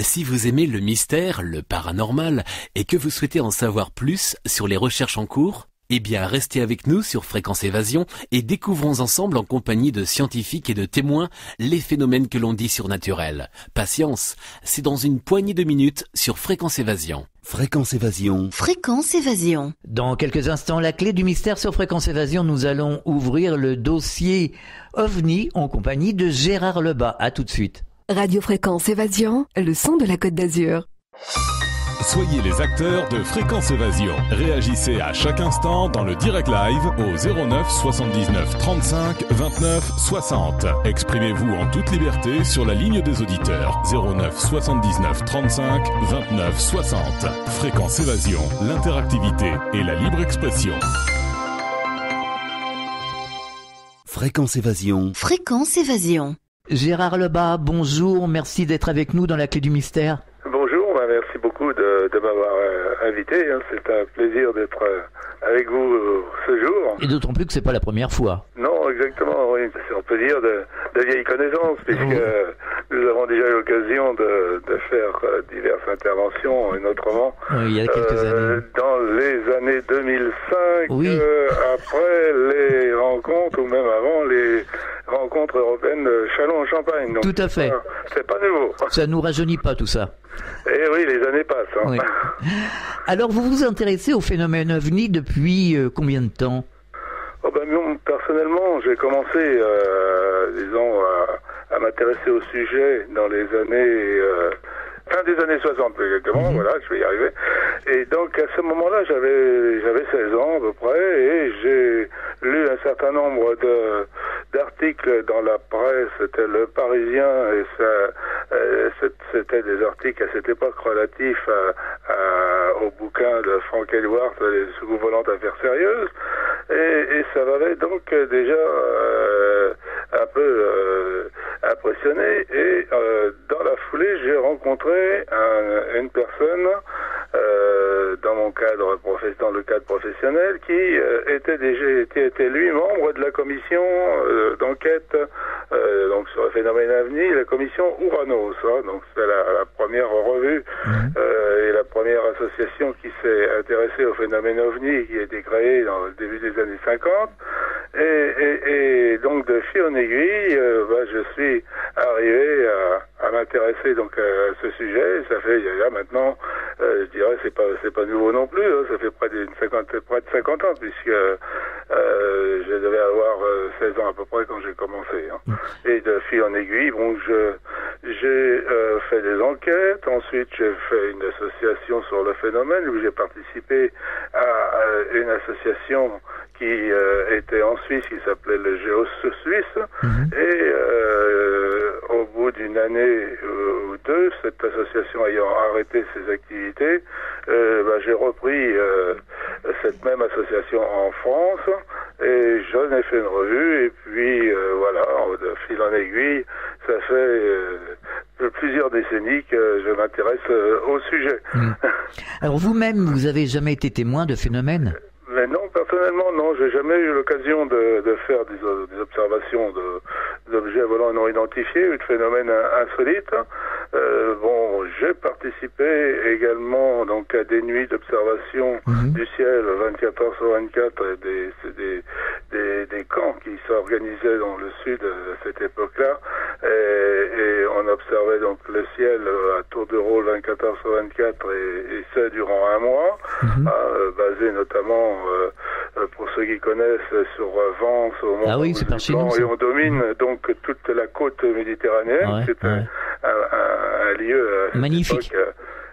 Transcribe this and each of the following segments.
Si vous aimez le mystère, le paranormal, et que vous souhaitez en savoir plus sur les recherches en cours, eh bien restez avec nous sur Fréquence Évasion et découvrons ensemble en compagnie de scientifiques et de témoins les phénomènes que l'on dit surnaturels. Patience, c'est dans une poignée de minutes sur Fréquence Évasion. Fréquence Évasion. Fréquence Évasion. Dans quelques instants, la clé du mystère sur Fréquence Évasion, nous allons ouvrir le dossier OVNI en compagnie de Gérard Lebas. À tout de suite. Radio Fréquence Évasion, le son de la Côte d'Azur. Soyez les acteurs de Fréquence Évasion. Réagissez à chaque instant dans le direct live au 09 79 35 29 60. Exprimez-vous en toute liberté sur la ligne des auditeurs 09 79 35 29 60. Fréquence Évasion, l'interactivité et la libre expression. Fréquence Évasion. Fréquence Évasion. Gérard Lebas, bonjour, merci d'être avec nous dans la clé du mystère. Bonjour, merci beaucoup de m'avoir invité. C'est un plaisir d'être avec vous ce jour. Et d'autant plus que c'est pas la première fois. Non, exactement, oui. C'est un plaisir de vieilles connaissances, puisque nous avons déjà eu l'occasion de faire diverses interventions, notamment il y a quelques années. dans les années 2005, après les rencontres, ou même avant les rencontres européennes de Châlons-en-Champagne. Donc, tout à fait. C'est pas nouveau. Ça nous rajeunit pas tout ça. Eh oui, les années passent. Oui. Alors, vous vous intéressez au phénomène OVNI depuis combien de temps ? Personnellement, j'ai commencé, à m'intéresser au sujet dans les années... fin des années 60, exactement, voilà, je vais y arriver. Et donc, à ce moment-là, j'avais 16 ans, à peu près, et j'ai lu un certain nombre d'articles dans la presse, c'était Le Parisien, et c'était des articles à cette époque relatifs au bouquin de Frank Edwards, Les soucoupes volantes affaires sérieuses, et ça m'avait donc déjà un peu impressionné, et dans la foulée, j'ai rencontré une personne dans le cadre professionnel qui était lui membre de la commission d'enquête donc sur le phénomène OVNI, la commission Ouranos. Donc c'est la première revue et la première association qui s'est intéressée au phénomène OVNI, qui a été créée dans le début des années 50. Et donc de fil en aiguille, je suis arrivé à m'intéresser donc à ce sujet. Ça fait là maintenant, je dirais, c'est pas nouveau non plus. Ça fait près de 50 ans, puisque je devais avoir 16 ans à peu près quand j'ai commencé. Et de fil en aiguille, j'ai fait des enquêtes. Ensuite, j'ai fait une association sur le phénomène où j'ai participé à une association qui était en Suisse, qui s'appelait le Géos Suisse. Et au bout d'une année ou deux, cette association ayant arrêté ses activités, j'ai repris cette même association en France, et j'en ai fait une revue, et puis voilà, de fil en aiguille, ça fait plusieurs décennies que je m'intéresse au sujet. Alors vous-même, vous avez jamais été témoin de phénomènes ? Mais non, personnellement, non, j'ai jamais eu l'occasion de faire des observations d'objets volants non identifiés ou de phénomènes insolites. J'ai participé également donc à des nuits d'observation du ciel 24 heures sur 24, des camps qui s'organisaient dans le sud à cette époque-là, et on observait donc le ciel à tour de rôle 24 heures sur 24, et ce durant un mois, basé notamment pour ceux qui connaissent sur Vence au Mont et on domine donc toute la côte méditerranéenne. C'est un lieu magnifique.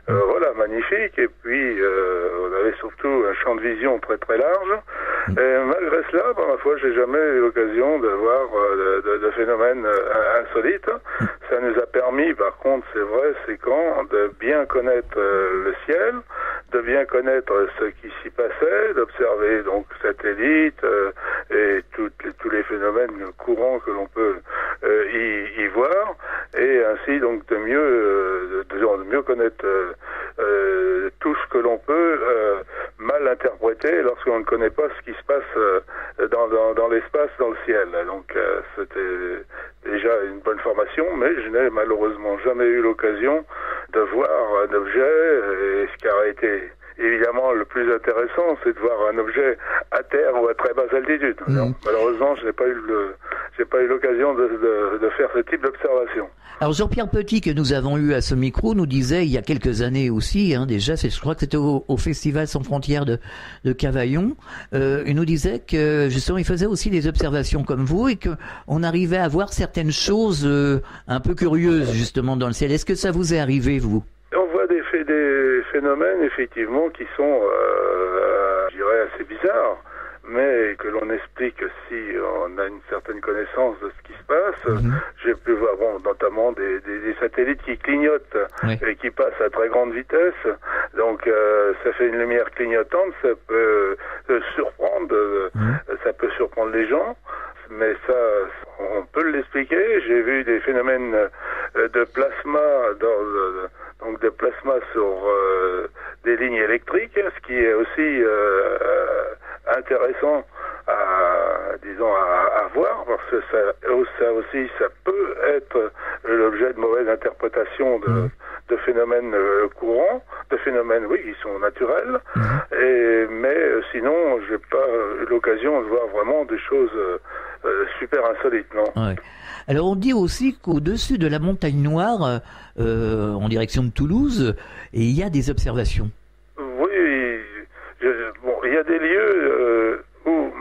Voilà, magnifique. Et puis on avait surtout un champ de vision très très large. Et malgré cela, ma foi, j'ai jamais eu l'occasion de voir de phénomènes insolites. Ça nous a permis, par contre, c'est vrai, de bien connaître le ciel, de bien connaître ce qui s'y passait, d'observer donc satellites et tous les phénomènes courants que l'on peut y voir, et ainsi donc de mieux connaître tout ce que l'on peut mal interpréter lorsqu'on ne connaît pas ce qui se passe dans l'espace, dans le ciel. Donc c'était déjà une bonne formation, mais je n'ai malheureusement jamais eu l'occasion de voir un objet, et ce qui a été évidemment le plus intéressant, c'est de voir un objet à terre ou à très basse altitude. Non, malheureusement, je n'ai pas eu l'occasion de faire ce type d'observation. Alors Jean-Pierre Petit, que nous avons eu à ce micro, nous disait il y a quelques années aussi, déjà, je crois que c'était au Festival Sans Frontières de Cavaillon, il nous disait que justement il faisait aussi des observations comme vous et qu'on arrivait à voir certaines choses un peu curieuses justement dans le ciel. Est-ce que ça vous est arrivé, vous? On voit des phénomènes effectivement qui sont, je dirais, assez bizarres, mais que l'on explique si on a une certaine connaissance de ce qui se passe. J'ai pu voir notamment des satellites qui clignotent et qui passent à très grande vitesse. Donc ça fait une lumière clignotante, ça peut surprendre, ça peut surprendre les gens. Mais ça, on peut l'expliquer. J'ai vu des phénomènes de plasma, donc de plasma sur des lignes électriques, ce qui est aussi intéressant à voir, parce que ça aussi, ça peut être l'objet de mauvaises interprétations de phénomènes courants, de phénomènes, qui sont naturels. Mais sinon, j'ai pas eu l'occasion de voir vraiment des choses super insolites, non. Ouais. Alors on dit aussi qu'au-dessus de la montagne Noire, en direction de Toulouse, il y a des observations. Oui, il y a des lieux où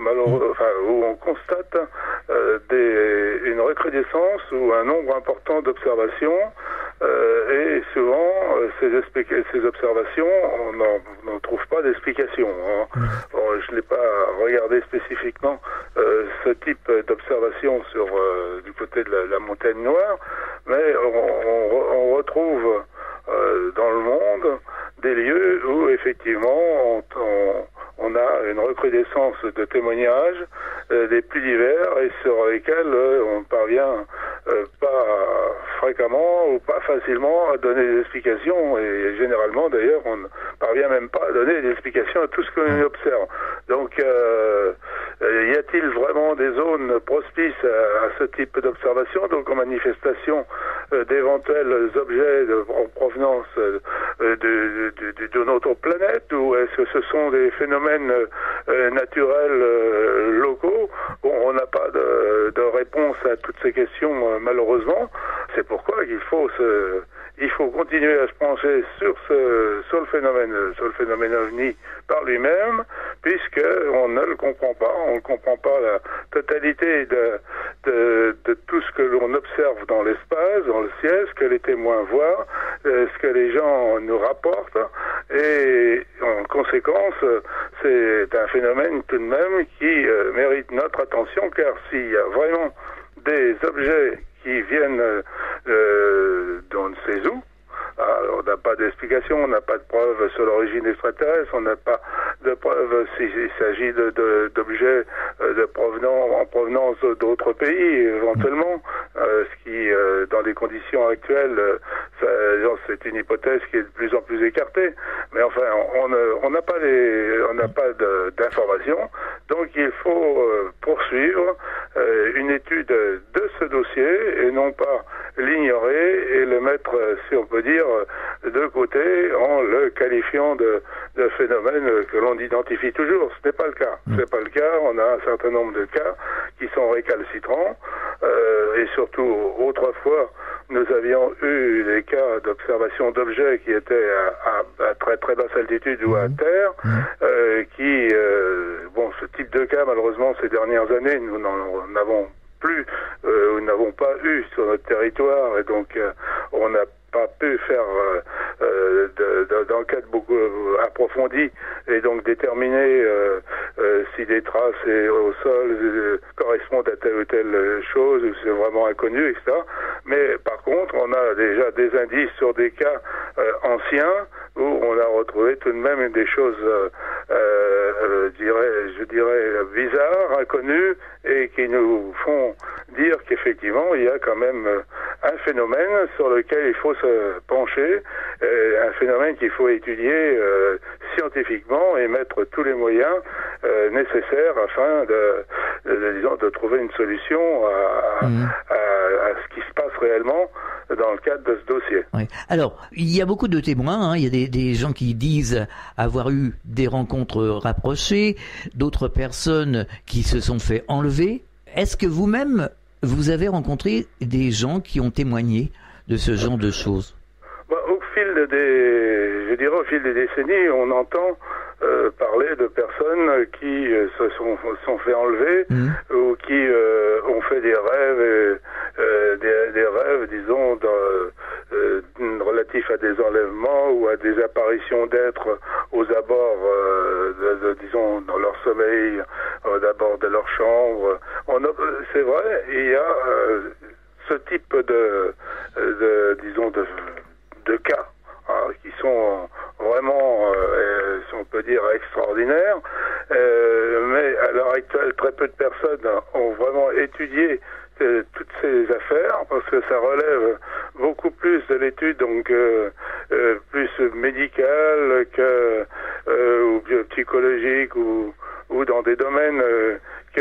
on constate une recrudescence ou un nombre important d'observations, et souvent ces observations, on n'en trouve pas d'explication. Je n'ai pas regardé spécifiquement ce type d'observation du côté de la montagne Noire, mais on retrouve dans le monde des lieux où effectivement on a une recrudescence de témoignages des plus divers et sur lesquels on ne parvient pas fréquemment ou pas facilement à donner des explications, et généralement d'ailleurs on ne parvient même pas à donner des explications à tout ce qu'on observe. Donc y a-t-il vraiment des zones propices à ce type d'observation, donc en manifestation d'éventuels objets en provenance de notre planète, ou est-ce que ce sont des phénomènes naturels locaux? On n'a pas de réponse à toutes ces questions, malheureusement. C'est pourquoi il faut continuer à se pencher sur le phénomène OVNI par lui-même, puisque on ne le comprend pas. On ne comprend pas la totalité de tout ce que l'on observe dans l'espace, dans le ciel, ce que les témoins voient, ce que les gens nous rapportent, et en conséquence, c'est un phénomène tout de même qui mérite notre attention, car s'il y a vraiment des objets qui viennent d'on ne sait où, on n'a pas d'explication, on n'a pas de preuves sur l'origine extraterrestre, on n'a pas de preuves s'il s'agit d'objets en provenance d'autres pays, éventuellement, ce qui, dans les conditions actuelles, c'est une hypothèse qui est de plus en plus écartée. Mais enfin, on n'a pas d'informations, donc il faut poursuivre une étude de ce dossier et non pas l'ignorer et le mettre, si on peut dire, de côté en le qualifiant de phénomène que l'on identifie toujours. Ce n'est pas le cas. C'est pas le cas. On a un certain nombre de cas qui sont récalcitrants, et surtout autrefois nous avions eu des cas d'observation d'objets qui étaient à très très basse altitude ou à terre, ce type de cas, malheureusement, ces dernières années, nous n'en avons plus, ou n'avons pas eu sur notre territoire, et donc on n'a pas pu faire d'enquête beaucoup approfondie et donc déterminer si des traces au sol correspondent à telle ou telle chose, ou c'est vraiment inconnu, etc. Mais par contre, on a déjà des indices sur des cas anciens où on a retrouvé tout de même des choses, je dirais bizarres, inconnues, et qui nous font dire qu'effectivement il y a quand même un phénomène sur lequel il faut se pencher, un phénomène qu'il faut étudier scientifiquement et mettre tous les moyens nécessaires afin de trouver une solution à à ce qui se passe réellement dans le cadre de ce dossier. Oui. Alors, il y a beaucoup de témoins, hein. Il y a des gens qui disent avoir eu des rencontres rapprochées, d'autres personnes qui se sont fait enlever. Est-ce que vous-même, vous avez rencontré des gens qui ont témoigné de ce genre de choses? Au fil des décennies, on entend parler de personnes qui se sont fait enlever ou qui ont fait des rêves, des rêves, disons, relatifs à des enlèvements ou à des apparitions d'êtres aux abords, disons, dans leur sommeil, d'abord de leur chambre. C'est vrai, il y a ce type de cas qui sont vraiment, si on peut dire, extraordinaires. Mais à l'heure actuelle, très peu de personnes ont vraiment étudié toutes ces affaires, parce que ça relève beaucoup plus de l'étude, donc plus médicale ou psychologique ou dans des domaines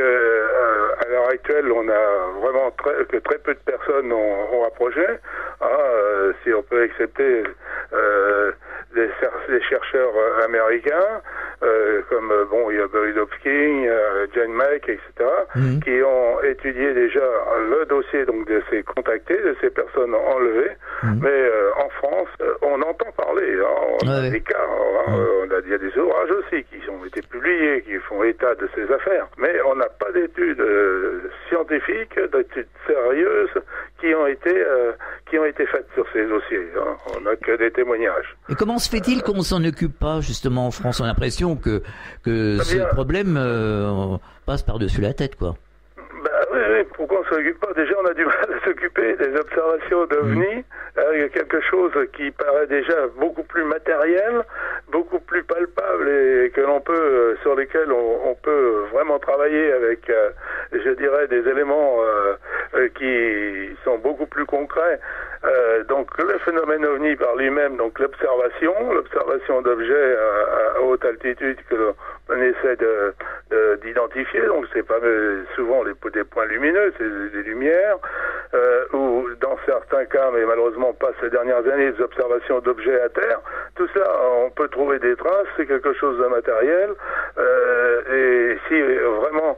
à l'heure actuelle on a vraiment très peu de personnes ont approché. Si on peut accepter des chercheurs américains comme il y a Barry Dopkin, Jane Mack, etc., qui ont étudié déjà le dossier donc de ces contactés, de ces personnes enlevées. Mais en France, on entend parler. On a des cas. Il y a des ouvrages aussi qui ont été publiés, qui font état de ces affaires. Mais on n'a pas d'études scientifiques, d'études sérieuses qui ont été faites sur ces dossiers. On n'a que des témoignages. Et comment se fait-il qu'on s'en occupe pas justement en France? On a l'impression que ce problème passe par-dessus la tête, quoi. Oui, pourquoi on ne s'occupe pas? Déjà, on a du mal à s'occuper des observations d'OVNI. Il y a quelque chose qui paraît déjà beaucoup plus matériel, beaucoup plus palpable et que l'on peut, sur lesquels on peut vraiment travailler avec, je dirais, des éléments qui sont beaucoup plus concrets. Donc le phénomène OVNI par lui-même, donc l'observation d'objets à haute altitude que l'on essaie d'identifier, donc c'est pas souvent des points lumineux, c'est des lumières, ou dans certains cas, mais malheureusement pas ces dernières années, des observations d'objets à terre. Tout cela, on peut trouver des traces, c'est quelque chose de matériel, et si vraiment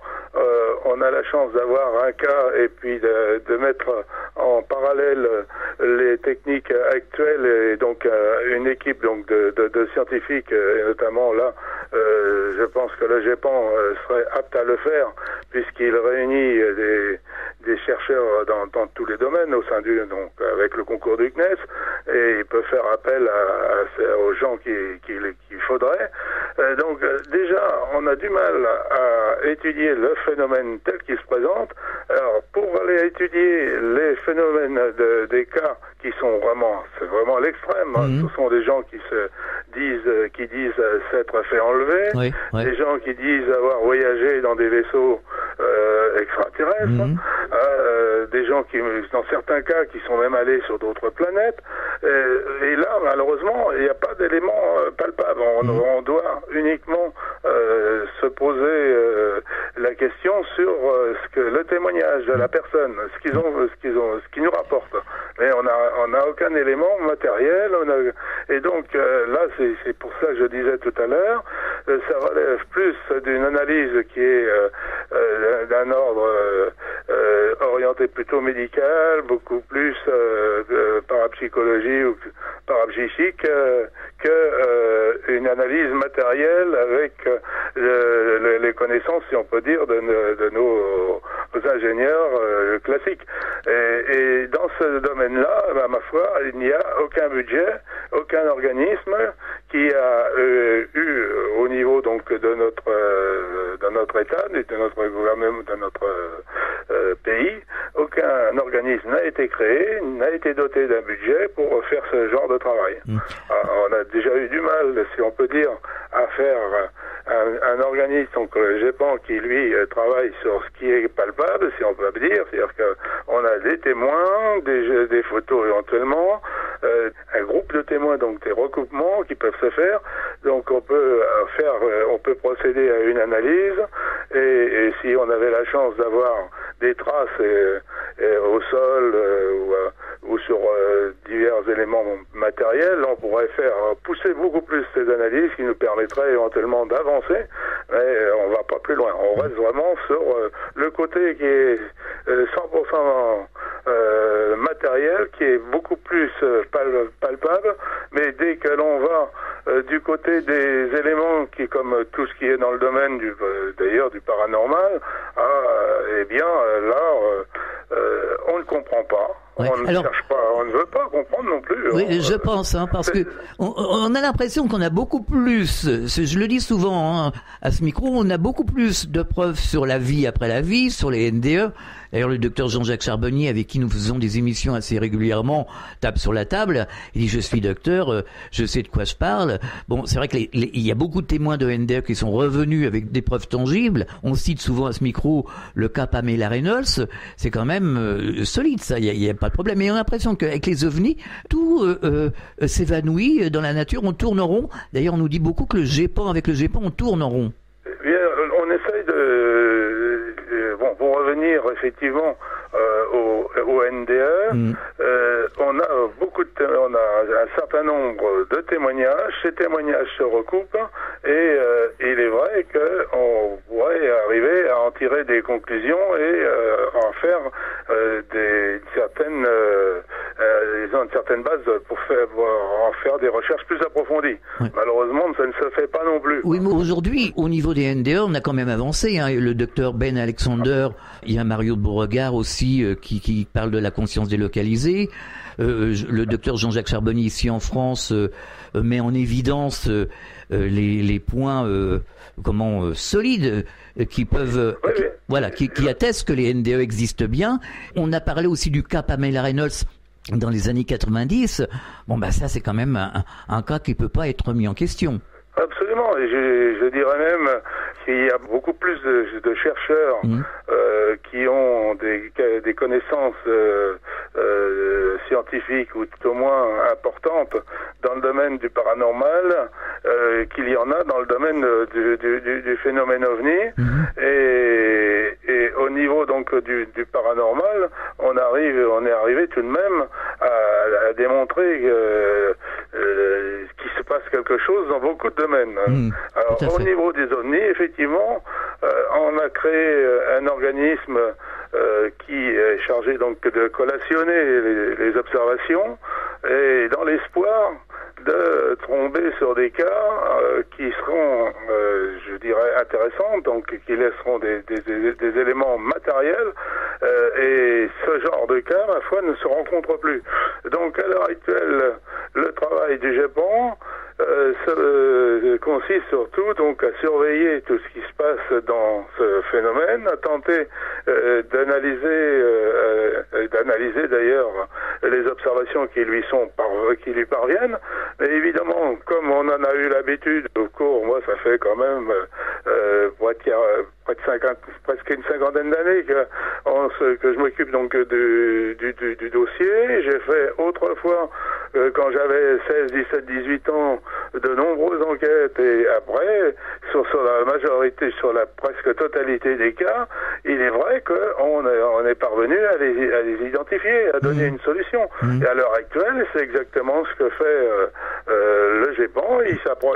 on a la chance d'avoir un cas et puis de mettre en parallèle les techniques actuelles et donc une équipe donc de scientifiques et notamment là je pense que le GEPAN serait apte à le faire puisqu'il réunit des chercheurs dans tous les domaines au sein donc avec le concours du CNES et il peut faire appel aux gens qu'il faudrait. Donc déjà on a du mal à étudier le phénomène tel qu'il se présente. Alors pour aller étudier les phénomènes des cas qui sont vraiment, c'est vraiment l'extrême. Ce sont des gens qui disent s'être fait enlever, des gens qui disent avoir voyagé dans des vaisseaux extraterrestres, des gens qui, dans certains cas, qui sont même allés sur d'autres planètes. Et là, malheureusement, il n'y a pas d'éléments palpables. On doit uniquement se poser la question sur le témoignage de la personne, ce qu'ils nous rapportent. Mais on n'a aucun élément matériel. Et donc là, c'est pour ça que je disais tout à l'heure, ça relève plus d'une analyse qui est d'un ordre orienté plutôt médical, beaucoup plus parapsychologie ou parapsychique que une analyse matérielle avec les connaissances, si on peut dire, de nos ingénieurs classiques. Et dans ce domaine-là, à ma foi, il n'y a aucun budget, aucun organisme qui a eu au niveau donc de notre État, de notre gouvernement, de notre pays, aucun organisme n'a été créé, n'a été doté d'un budget pour faire ce genre de travail. On a déjà eu du mal, si on peut dire, à faire un organisme, donc le GEPAN, qui lui travaille sur ce qui est palpable, si on peut dire, c'est-à-dire qu'on a des témoins, des photos éventuellement, un groupe de témoins, donc des recoupements qui peuvent se faire, donc on peut procéder à une analyse, et si on avait la chance d'avoir des traces au sol ou sur divers éléments matériels, on pourrait faire pousser beaucoup plus ces analyses qui nous permettraient éventuellement d'avancer, mais on va pas plus loin. On reste vraiment sur le côté qui est 100% matériel, qui est beaucoup plus palpable, mais dès que l'on va du côté des éléments qui, comme tout ce qui est dans le domaine d'ailleurs du paranormal, eh bien là, on ne comprend pas. Ouais. On ne cherche pas, on ne veut pas comprendre non plus. Oui, je pense, parce que on a l'impression qu'on a beaucoup plus, je le dis souvent à ce micro, on a beaucoup plus de preuves sur la vie après la vie, sur les NDE. D'ailleurs, le docteur Jean-Jacques Charbonnier, avec qui nous faisons des émissions assez régulièrement, tape sur la table. Il dit, je suis docteur, je sais de quoi je parle. Bon, c'est vrai qu'il y a beaucoup de témoins de NDE qui sont revenus avec des preuves tangibles. On cite souvent à ce micro le cas Pamela Reynolds. C'est quand même solide, ça. Il y a pas de problème. Mais on a l'impression qu'avec les ovnis, tout s'évanouit dans la nature. On tourne en rond. D'ailleurs, on nous dit beaucoup que avec le GEPAN, on tourne en rond. Bien, on essaye pour revenir effectivement au NDE, on a un certain nombre de témoignages. Ces témoignages se recoupent et il est vrai qu'on pourrait arriver à en tirer des conclusions et en faire une certaine base pour en faire des recherches plus approfondies. Oui. Malheureusement, ça ne se fait pas non plus. Oui, mais aujourd'hui, au niveau des NDE, on a quand même avancé. Le docteur Ben Alexander, il y a Mario de Beauregard aussi qui parle de la conscience délocalisée. Le docteur Jean-Jacques Charbonnier ici en France met en évidence les points solides qui peuvent qui attestent que les NDE existent bien. On a parlé aussi du cas Pamela Reynolds dans les années 90. Ça c'est quand même un cas qui peut pas être remis en question. Absolument, et je dirais même qu'il y a beaucoup plus de chercheurs qui ont des connaissances scientifiques ou tout au moins importantes dans le domaine du paranormal qu'il y en a dans le domaine du phénomène ovni. Et au niveau donc du paranormal, on est arrivé tout de même à démontrer qu'il se passe quelque chose dans beaucoup de domaines. Alors au niveau des ovnis, effectivement, on a créé un organisme qui est chargé donc de collationner les observations et dans l'espoir de tomber sur des cas qui seront, je dirais, intéressants, donc qui laisseront des éléments matériels, et ce genre de cas, ma foi, ne se rencontre plus. Donc à l'heure actuelle, le travail du GEPAN consiste surtout donc à surveiller tout ce qui se passe dans ce phénomène, à tenter d'analyser d'ailleurs les observations qui lui parviennent. Mais évidemment, comme on en a eu l'habitude au cours, moi ça fait quand même presque une cinquantaine d'années que je m'occupe donc du dossier. J'ai fait autrefois, quand j'avais 16, 17, 18 ans, de nombreuses enquêtes, et après, sur la majorité, sur la presque totalité des cas, il est vrai qu'on est parvenu à les identifier, à donner une solution. Et à l'heure actuelle, c'est exactement ce que fait le GEPAN.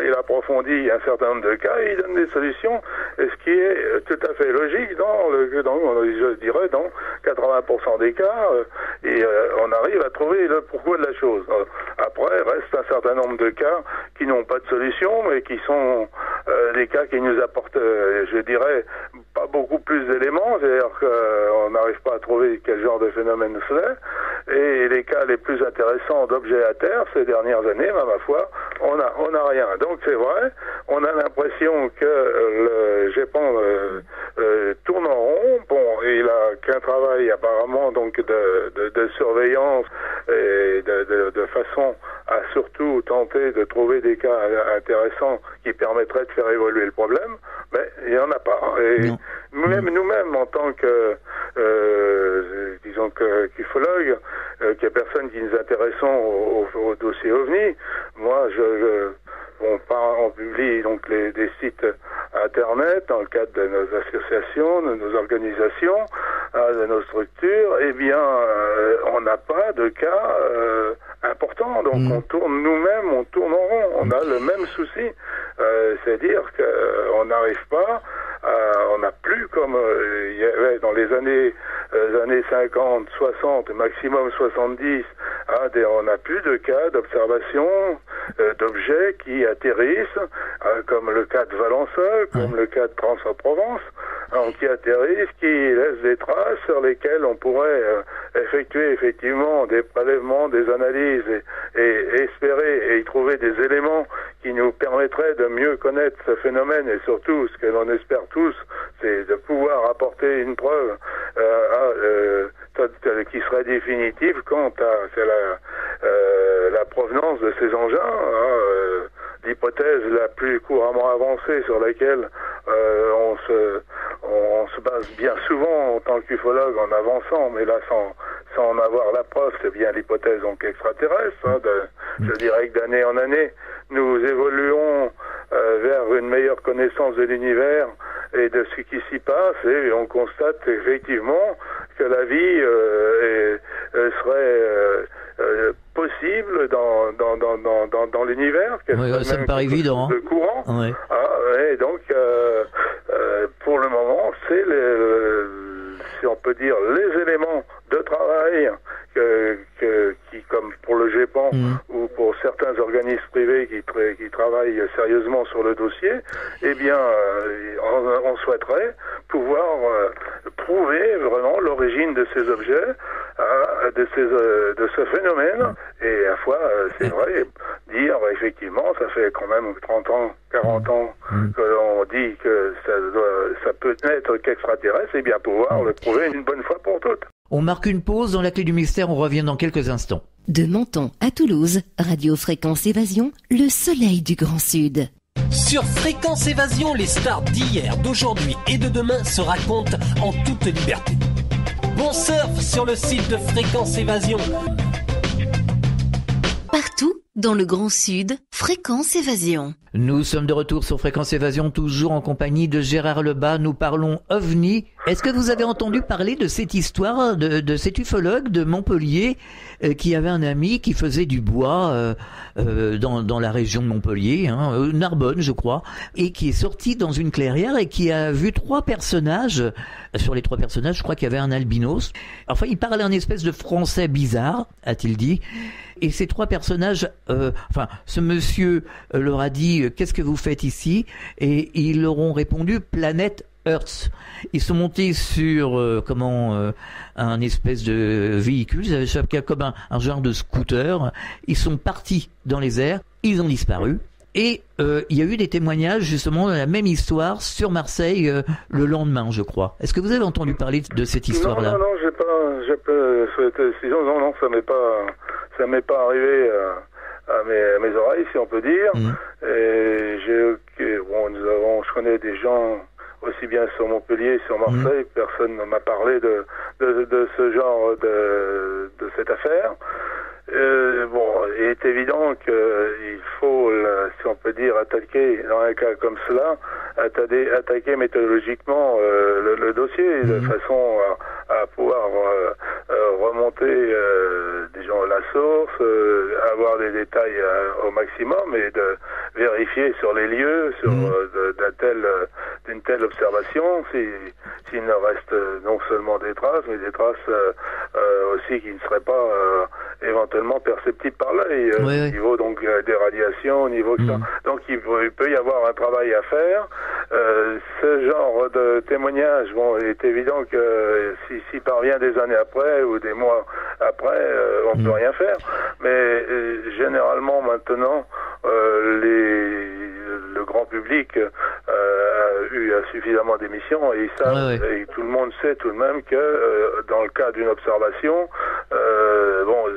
Il approfondit un certain nombre de cas et il donne des solutions, et ce qui est tout à fait logique je dirais dans 80% des cas, et on arrive à trouver le pourquoi de la chose. Après, reste un certain nombre de cas qui n'ont pas de solution, mais qui sont des cas qui nous apportent, je dirais, pas beaucoup plus d'éléments, c'est-à-dire qu'on n'arrive pas à trouver quel genre de phénomène c'est, et les cas les plus intéressants d'objets à terre ces dernières années, ma foi, on a rien. Donc c'est vrai, on a l'impression que le GEPAN tourne en rond. Bon, il a qu'un travail apparemment donc de surveillance et de façon à surtout tenter de trouver des cas intéressants qui permettraient de faire évoluer le problème, mais il n'y en a pas. Et nous-mêmes, en tant que disons qu'ufologues, qu'il y a personne qui nous intéressons au dossier OVNI, moi on publie donc des sites internet dans le cadre de nos associations, de nos organisations, de nos structures, eh bien, on n'a pas de cas importants. Donc on tourne nous-mêmes, on tourne en rond. On a le même souci, c'est-à-dire qu'on n'arrive pas. On n'a plus comme il y avait dans les années 50, 60, maximum 70, on n'a plus de cas d'observation d'objets qui atterrissent, comme le cas de Valençol, comme le cas de Trans-en-Provence, qui atterrissent, qui laissent des traces sur lesquelles on pourrait effectuer effectivement des prélèvements, des analyses et espérer et y trouver des éléments qui nous permettraient de mieux connaître ce phénomène, et surtout ce que l'on espère tous, c'est de pouvoir apporter une preuve qui serait définitive quant à la provenance de ces engins. L'hypothèse la plus couramment avancée sur laquelle on se base bien souvent en tant qu'ufologue en avançant, mais là sans en avoir la preuve, c'est bien l'hypothèse donc extraterrestre. Je dirais que d'année en année, nous évoluons vers une meilleure connaissance de l'univers et de ce qui s'y passe, et on constate effectivement que la vie serait possible dans l'univers. Oui, ça me paraît évident. Le courant. Oui. Et donc, pour le moment, c'est si on peut dire, les éléments de travail qui, comme pour le GEPAN ou pour certains organismes privés qui travaillent sérieusement sur le dossier, eh bien, on souhaiterait pouvoir prouver vraiment l'origine de ces objets, de ce phénomène, et à la fois, c'est vrai, dire effectivement, ça fait quand même 30 ans, 40 ans que l'on dit que ça peut n'être qu'extraterrestre, et bien pouvoir le prouver une bonne fois pour toutes. On marque une pause dans la clé du mystère, on revient dans quelques instants. De Menton à Toulouse, Radio Fréquence Évasion, le soleil du Grand Sud. Sur Fréquence Évasion, les stars d'hier, d'aujourd'hui et de demain se racontent en toute liberté. Bon surf sur le site de Fréquence Évasion. Partout dans le Grand Sud, Fréquence Évasion. Nous sommes de retour sur Fréquence Évasion, toujours en compagnie de Gérard Lebas. Nous parlons OVNI. Est-ce que vous avez entendu parler de cette histoire de cet ufologue de Montpellier qui avait un ami qui faisait du bois dans la région de Montpellier, Narbonne je crois, et qui est sorti dans une clairière et qui a vu 3 personnages. Sur les 3 personnages, je crois qu'il y avait un albinos. Enfin, il parlait un espèce de français bizarre, a-t-il dit. Et ces 3 personnages, ce monsieur leur a dit qu'est-ce que vous faites ici? Et ils leur ont répondu planète Earth. Ils sont montés sur un espèce de véhicule, ils avaient comme un genre de scooter. Ils sont partis dans les airs, ils ont disparu. Et il y a eu des témoignages justement de la même histoire sur Marseille le lendemain, je crois. Est-ce que vous avez entendu parler de cette histoire-là? Non, j'ai pas ça m'est pas arrivé à mes oreilles, si on peut dire. Et je connais des gens aussi bien sur Montpellier, sur Marseille, personne ne m'a parlé de ce genre de cette affaire. Il est évident qu'il faut, si on peut dire, attaquer, dans un cas comme cela, attaquer méthodologiquement le dossier, de façon à pouvoir remonter la source, avoir des détails au maximum et de vérifier sur les lieux, sur d'une telle observation, s'il ne reste non seulement des traces, mais des traces aussi qui ne seraient pas éventuellement perceptibles par l'œil, au niveau donc des radiations, au niveau de ça. Donc il peut y avoir un travail à faire. Ce genre de témoignage, il est évident que s'il parvient des années après ou des mois après, on peut rien faire. Mais généralement maintenant, le grand public a eu suffisamment d'émissions et ils savent, et tout le monde sait tout de même que dans le cas d'une observation,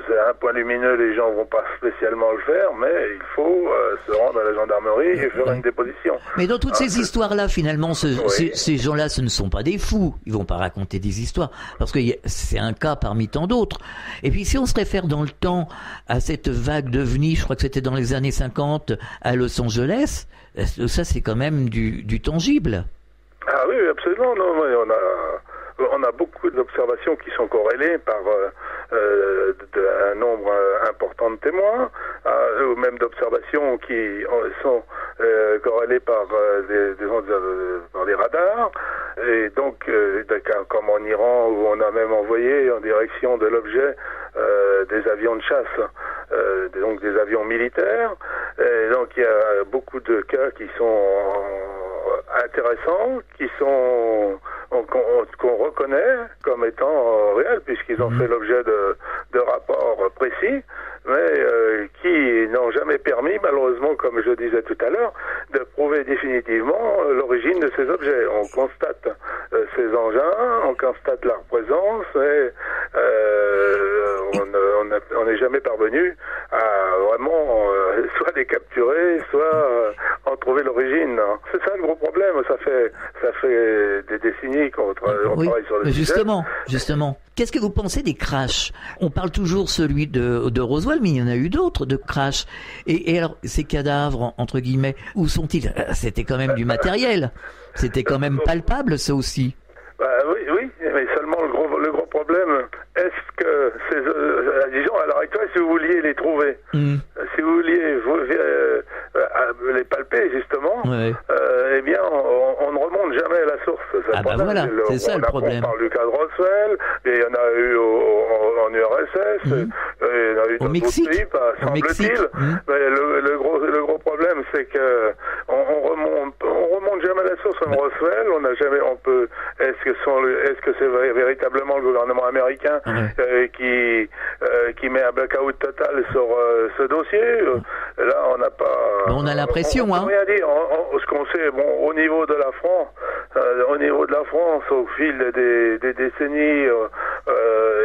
c'est un point lumineux, les gens vont pas spécialement le faire, mais il faut se rendre à la gendarmerie et faire une déposition. Mais dans toutes ces histoires-là, finalement, ces gens-là, ce ne sont pas des fous. Ils vont pas raconter des histoires, parce que c'est un cas parmi tant d'autres. Et puis, si on se réfère dans le temps à cette vague d'OVNI, je crois que c'était dans les années 50 à Los Angeles, ça, c'est quand même du tangible. Ah oui, absolument. Non, on a beaucoup d'observations qui sont corrélées par un nombre important de témoins, ou même d'observations qui sont corrélées par des radars. Et donc, comme en Iran, où on a même envoyé en direction de l'objet des avions de chasse, donc des avions militaires. Et donc, il y a beaucoup de cas qui sont intéressants, qu'on reconnaît comme étant réels, puisqu'ils ont fait l'objet de rapports précis, mais qui n'ont jamais permis, malheureusement, comme je disais tout à l'heure, de prouver définitivement l'origine de ces objets. On constate ces engins, on constate leur présence, et on n'est jamais parvenu à vraiment soit les capturer, soit en trouver l'origine. C'est ça le gros problème. Ça fait des décennies qu'on travaille sur le sujet. Justement. Qu'est-ce que vous pensez des crashs? On parle toujours celui de Roswell, mais il y en a eu d'autres de crashs. Et alors, ces cadavres, entre guillemets, où sont-ils? C'était quand même du matériel. C'était quand même palpable, ça aussi. Oui, mais seulement le gros problème, est-ce que, disons à l'heure actuelle, si vous vouliez les trouver, si vous vouliez les palper justement, eh bien on ne remonte jamais à la source. C'est ça le problème. On parle du cas de Roswell, et il y en a eu en URSS, il y en a eu dans d'autres pays, semble-t-il. Mais le gros problème, c'est que on remonte jamais à la source en Roswell. Est-ce que c'est véritablement le gouvernement américain qui met un blackout total sur ce dossier? Là, on n'a pas. On a l'impression, on peut rien dire. Ce qu'on sait, au niveau de la France, au fil des décennies,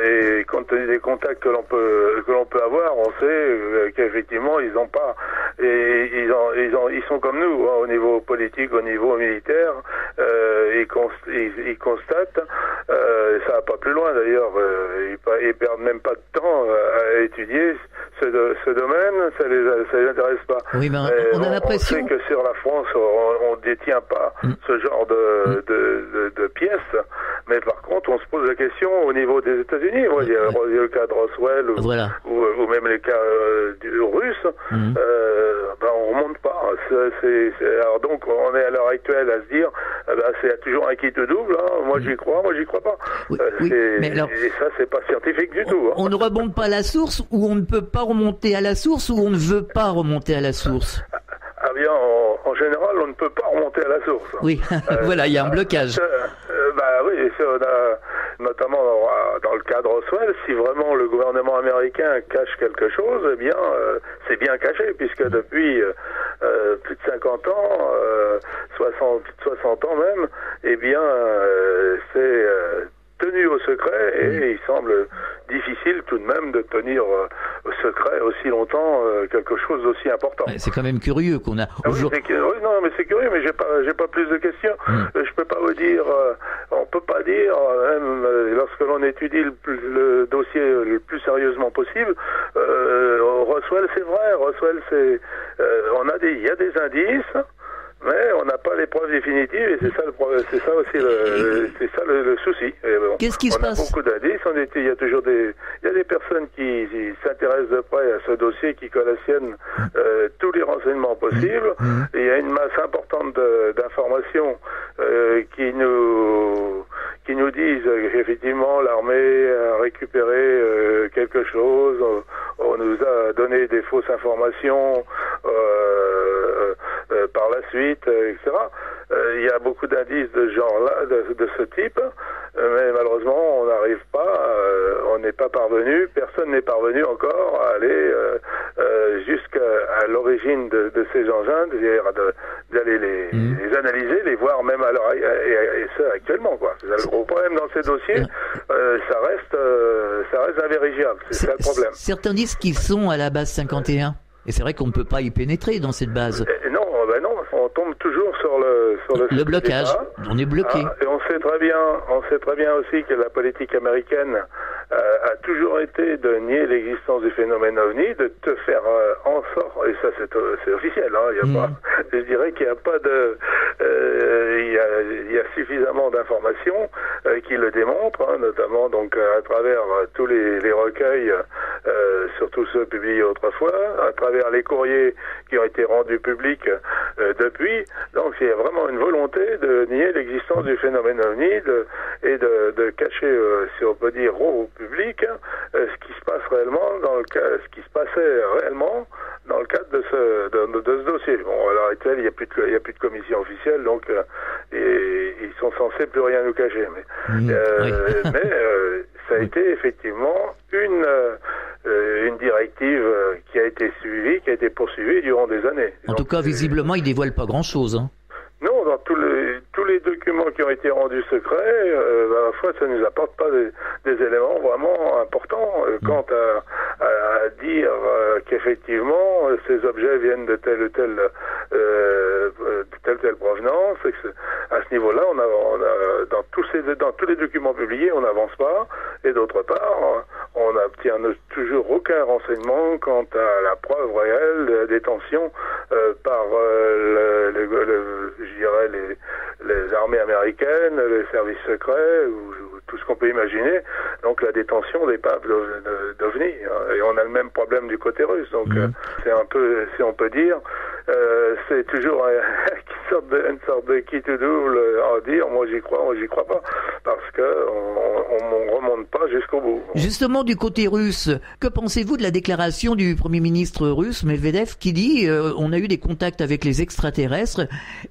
et compte tenu des contacts que l'on peut avoir, on sait qu'effectivement ils ont pas, ils sont comme nous, au niveau politique, au niveau militaire. Ils constatent, ça va pas plus loin d'ailleurs, ils perdent même pas de temps à étudier ce domaine, ça les intéresse pas. Oui, mais on a l'impression. On sait que sur la France, on détient pas ce genre de pièces, mais par contre, on se pose la question au niveau des États-Unis. Il y a le cas de Roswell ou même les cas russes. On remonte pas. Alors donc, on est à l'heure actuelle à se dire, c'est toujours un kit double. Moi, j'y crois pas. Mais alors, et ça, c'est pas scientifique du tout. On ne remonte pas à la source, ou on ne peut pas remonter à la source, ou on ne veut pas remonter à la source? Ah bien, en général, on ne peut pas remonter à la source. Oui, voilà, il y a un blocage. Oui, on a, notamment dans le cas de Roswell, si vraiment le gouvernement américain cache quelque chose, eh bien, c'est bien caché, puisque depuis plus de 50 ans, 60 ans même, eh bien, c'est tenu au secret, et il semble difficile tout de même de tenir au secret aussi longtemps quelque chose d'aussi important. C'est quand même curieux qu'on a aujourd'hui. Non, mais c'est curieux, mais j'ai pas plus de questions. Je peux pas vous dire, on peut pas dire, même lorsque l'on étudie le dossier le plus sérieusement possible, Roswell, c'est vrai, Roswell, il y a des indices, mais on n'a pas les preuves définitives, et c'est ça le problème, c'est ça aussi le souci. Qu'est-ce qui se passe? On a beaucoup d'indices, il y a toujours des personnes qui s'intéressent de près à ce dossier, qui collationnent tous les renseignements possibles. Et il y a une masse importante d'informations qui nous disent qu'effectivement l'armée a récupéré quelque chose, on nous a donné des fausses informations par la suite, etc. Il y a beaucoup d'indices de ce genre-là, de ce type, mais malheureusement on n'arrive pas, on n'est pas parvenu, personne n'est parvenu encore à aller jusqu'à l'origine de ces engins, c'est-à-dire d'aller les analyser, les voir même à l'heure, et ça actuellement, quoi. C'est le gros problème dans ces dossiers, ça reste invérifiable, c'est ça le problème. Certains disent qu'ils sont à la base 51. Et c'est vrai qu'on ne peut pas y pénétrer dans cette base. Non, on tombe toujours sur le blocage. On est bloqué. Et on sait très bien aussi que la politique américaine a toujours été de nier l'existence du phénomène OVNI, de te faire en sorte, et ça c'est officiel, je dirais qu'il n'y a pas de, il y a suffisamment d'informations qui le démontrent, hein, notamment donc à travers tous les recueils, surtout ceux publiés autrefois, à travers les courriers qui ont été rendus publics depuis. Donc il y a vraiment une volonté de nier l'existence du phénomène OVNI et de cacher, si on peut dire, au public ce qui se passe réellement ce qui se passait réellement dans le cadre de ce dossier. Bon, à l'heure actuelle, il y a plus de commission officielle, donc ils sont censés plus rien nous cacher. Mais ça a été effectivement une directive qui a été suivie, qui a été poursuivie durant des années. En tout cas, visiblement, ils dévoilent pas grand-chose. Hein. Non, dans tous les documents qui ont été rendus secrets, à la fois, ça nous apporte pas des éléments vraiment importants quant à dire qu'effectivement ces objets viennent de telle ou telle provenance. Et que à ce niveau-là, on a dans tous les documents publiés, on n'avance pas. Et d'autre part, on n'obtient toujours aucun renseignement quant à la preuve réelle de la détention par je dirais les armées américaines, les services secrets ou tout ce qu'on peut imaginer. Donc la détention d'épaves d'OVNI. Et on a le même problème du côté russe. Donc c'est un peu, si on peut dire, c'est toujours une sorte de qui tout double à dire moi j'y crois pas, parce que on remonte pas jusqu'au bout. Justement, du côté russe, que pensez-vous de la déclaration du Premier ministre russe Medvedev qui dit on a eu des contacts avec les extraterrestres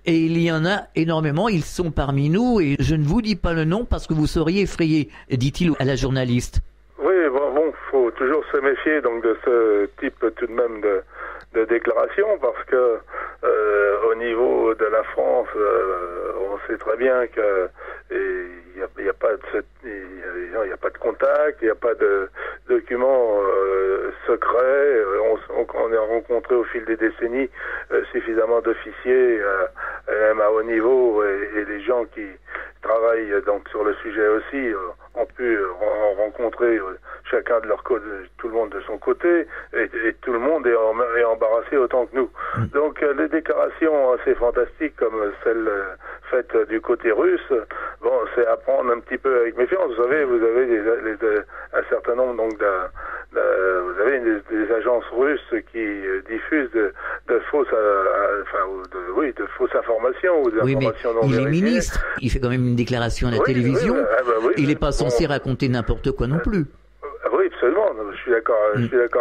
et il y en a énormément, ils sont parmi nous et je ne vous dis pas le nom parce que vous seriez effrayé, dit-il à la journaliste. Oui, bon, faut toujours se méfier donc de ce type tout de même de déclaration, parce que au niveau de la France, on sait très bien que il n'y a pas de contact, il n'y a pas de documents secrets. On a rencontré au fil des décennies suffisamment d'officiers, même à haut niveau, et les gens qui travaillent donc sur le sujet aussi ont pu rencontrer chacun de leur côté, tout le monde de son côté, et tout le monde est embarrassé autant que nous. Donc les déclarations assez fantastiques comme celle faite du côté russe, bon, c'est à prendre un petit peu avec méfiance. Vous savez, vous avez un certain nombre donc vous avez des agences russes qui diffusent de fausses, de fausses informations ou des informations non vérifiées. Il est ministre, il fait quand même une déclaration à la télévision. Il n'est pas censé raconter n'importe quoi non plus. Oui, absolument. Je suis d'accord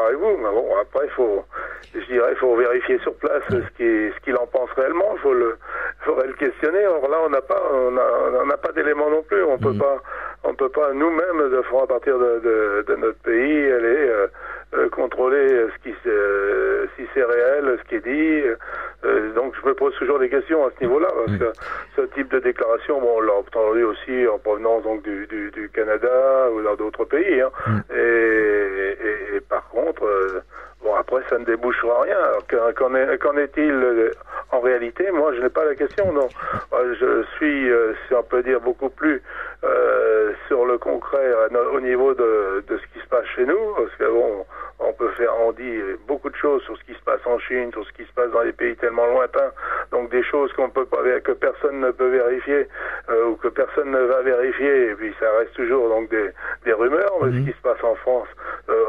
avec vous. Mais bon, après, il faut vérifier sur place ce qu'il en pense réellement. Il faudrait le questionner. Or là, on n'a pas d'éléments non plus. On peut pas nous-mêmes, à partir de notre pays, aller contrôler si c'est réel, ce qui est dit. Donc je me pose toujours des questions à ce niveau-là, parce que ce type de déclaration, bon, on l'a entendu aussi en provenance donc du Canada ou dans d'autres pays, hein. Et par contre, bon, après ça ne débouchera rien. Alors, qu'en est-il en réalité? Moi, je n'ai pas la question. Non, je suis, si on peut dire, beaucoup plus sur le concret au niveau de ce qui se passe chez nous, parce que bon, on dit beaucoup de choses sur ce qui se passe en Chine, sur ce qui se passe dans les pays tellement lointains, donc des choses que personne ne peut vérifier ou que personne ne va vérifier, et puis ça reste toujours donc des rumeurs. Mais ce qui se passe en France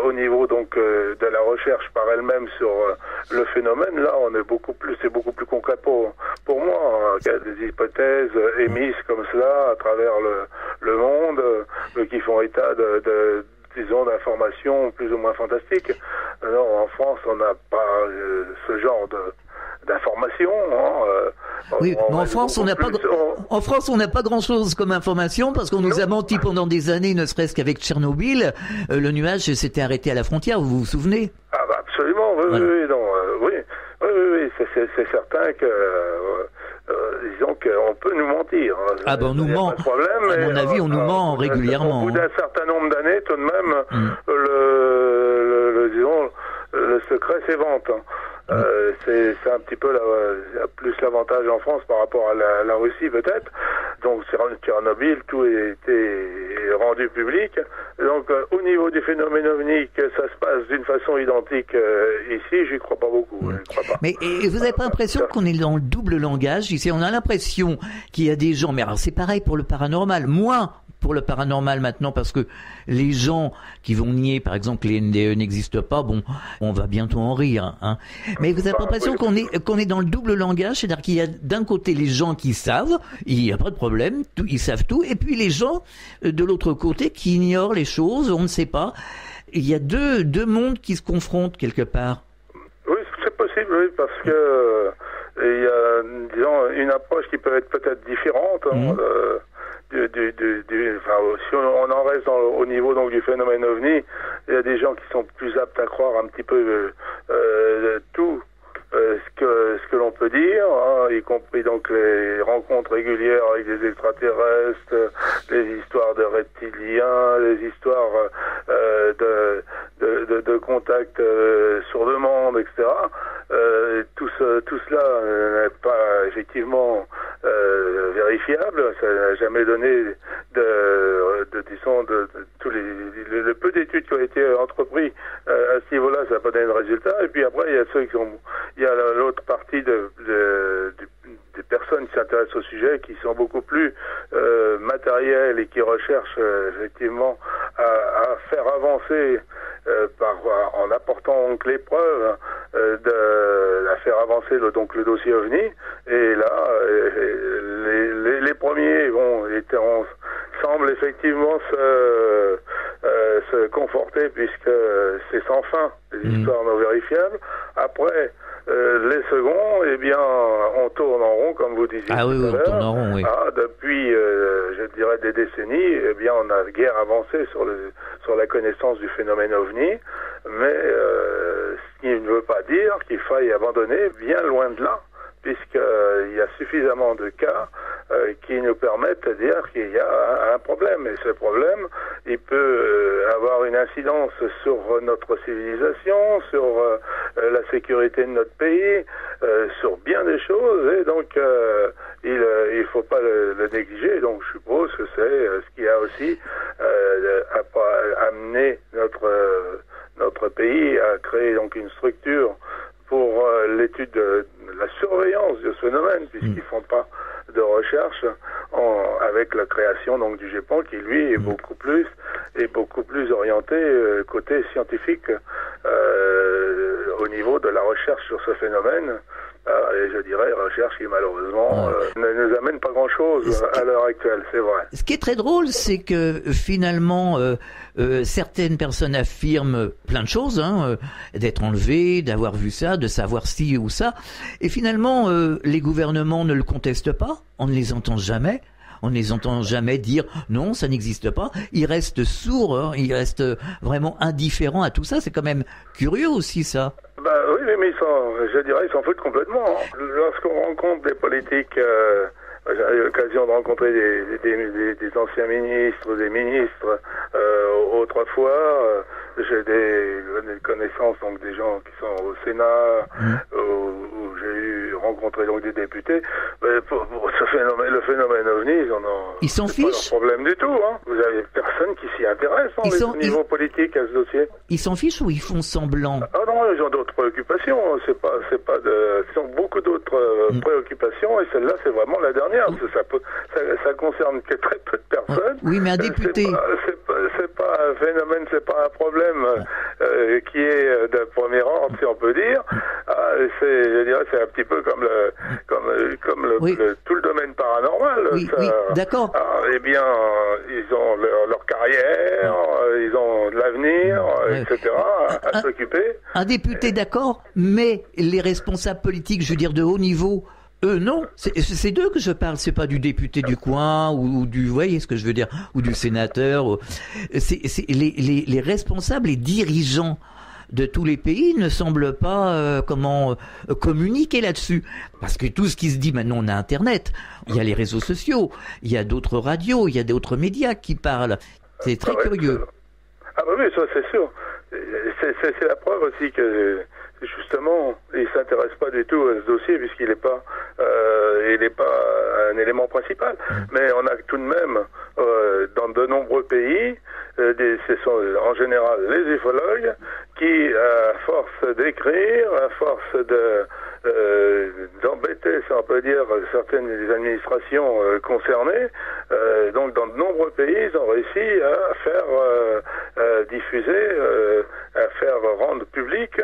au niveau donc de la recherche par elle-même sur le phénomène, là c'est beaucoup plus concret pour moi. Il y a des hypothèses émises comme cela à travers le monde qui font état disons, d'informations plus ou moins fantastiques. Alors, en France, on n'a pas ce genre d'informations. Oui, mais en France, on n'a pas grand-chose comme information, parce qu'on nous a menti pendant des années, ne serait-ce qu'avec Tchernobyl. Le nuage s'était arrêté à la frontière, vous vous souvenez? Ah bah absolument, oui, c'est certain que disons qu'on peut nous mentir. Ah ben on nous ment. Problème, à mon avis, on nous ment régulièrement. Au bout d'un certain nombre d'années, tout de même, le secret s'évente. C'est un petit peu plus l'avantage en France par rapport à la Russie peut-être. Donc Tchernobyl, tout a été rendu public Donc, au niveau du phénomène ovni, que ça se passe d'une façon identique ici, j'y crois pas beaucoup. Je crois pas. Mais et vous n'avez pas l'impression qu'on est dans le double langage ici? On a l'impression qu'il y a des gens, mais alors c'est pareil pour le paranormal, moins pour le paranormal maintenant, parce que les gens qui vont nier, par exemple, que les NDE n'existent pas, bon, on va bientôt en rire, hein. Mais vous avez pas l'impression qu'on est dans le double langage, c'est-à-dire qu'il y a d'un côté les gens qui savent, il n'y a pas de problème, ils savent tout, et puis les gens de l'autre côté qui ignorent les choses, on ne sait pas. Il y a deux mondes qui se confrontent quelque part. Oui, c'est possible, oui, parce que il y a, disons, une approche qui peut être peut-être différente. Hein, si on en reste au niveau donc du phénomène ovni, il y a des gens qui sont plus aptes à croire un petit peu tout ce que l'on peut dire, hein, y compris donc les rencontres régulières avec des extraterrestres, les histoires de reptiliens, les histoires de contacts sur demande, etc. Tout cela n'est pas effectivement vérifiable. Ça n'a jamais donné le peu d'études qui ont été entreprises à ce niveau-là, ça n'a pas donné de résultat. Et puis après, il y a l'autre partie des personnes qui s'intéressent au sujet, qui sont beaucoup plus matérielles et qui recherchent effectivement à faire avancer en apportant donc les preuves, à faire avancer le dossier OVNI. Et là, les premiers semblent effectivement se conforter, puisque c'est sans fin, des histoires non vérifiables. Après, les seconds, eh bien, on tourne en rond, comme vous disiez. Ah oui, on tourne en rond, oui. Depuis, je dirais, des décennies, eh bien, on a guère avancé sur la connaissance du phénomène OVNI, mais ce qui ne veut pas dire qu'il faille abandonner, bien loin de là, puisqu'il y a suffisamment de cas qui nous permettent de dire qu'il y a un problème. Et ce problème, il peut avoir une incidence sur notre civilisation, sur la sécurité de notre pays, sur bien des choses. Et donc, il faut pas le négliger. Donc, je suppose que c'est ce qui a aussi amené notre pays à créer donc une structure pour l'étude de la surveillance de ce phénomène, puisqu'ils font pas de recherche avec la création donc du GEPAN, qui lui est beaucoup plus orienté côté scientifique au niveau de la recherche sur ce phénomène. Et je dirais recherche qui malheureusement ne nous amène pas grand-chose à l'heure actuelle, c'est vrai. Ce qui est très drôle, c'est que finalement certaines personnes affirment plein de choses, hein, d'être enlevées, d'avoir vu ça, de savoir ci ou ça, et finalement les gouvernements ne le contestent pas, on ne les entend jamais. On ne les entend jamais dire non, ça n'existe pas. Ils restent sourds, hein, ils restent vraiment indifférents à tout ça. C'est quand même curieux aussi, ça. Oui, mais ils s'en foutent complètement. Hein. Lorsqu'on rencontre des politiques, j'ai eu l'occasion de rencontrer des anciens ministres, des ministres autrefois. J'ai des connaissances, donc des gens qui sont au Sénat, où j'ai rencontré donc des députés. Mais pour le phénomène OVNI, ils s'en fichent. Pas de problème du tout. Hein. Vous avez personne qui s'y intéresse au niveau politique à ce dossier. Ils s'en fichent ou ils font semblant? Ah non, ils ont d'autres préoccupations. Ils ont beaucoup d'autres préoccupations, et celle-là, c'est vraiment la dernière. Ça concerne que très peu de personnes. Oui, mais un député. C'est pas un phénomène, c'est pas un problème qui est de premier ordre, si on peut dire. Je dirais, c'est un petit peu comme tout le domaine paranormal. Oui, d'accord. Eh bien, ils ont leur carrière, ils ont de l'avenir, etc. à s'occuper. Un député, d'accord, mais les responsables politiques, je veux dire de haut niveau, eux, non, c'est d'eux que je parle, c'est pas du député du coin ou du, vous voyez ce que je veux dire, ou du sénateur. C'est les responsables, les dirigeants de tous les pays ne semblent pas communiquer là-dessus, parce que tout ce qui se dit maintenant, on a Internet, il y a les réseaux sociaux, il y a d'autres radios, il y a d'autres médias qui parlent. C'est très curieux. Oui, ça c'est sûr. C'est la preuve aussi que justement, il s'intéresse pas du tout à ce dossier, puisqu'il n'est pas un élément principal. Mais on a tout de même, dans de nombreux pays, ce sont en général les ufologues qui, à force d'écrire, à force d'embêter, si on peut dire, certaines des administrations concernées, donc dans de nombreux pays, ils ont réussi à faire diffuser, à faire rendre public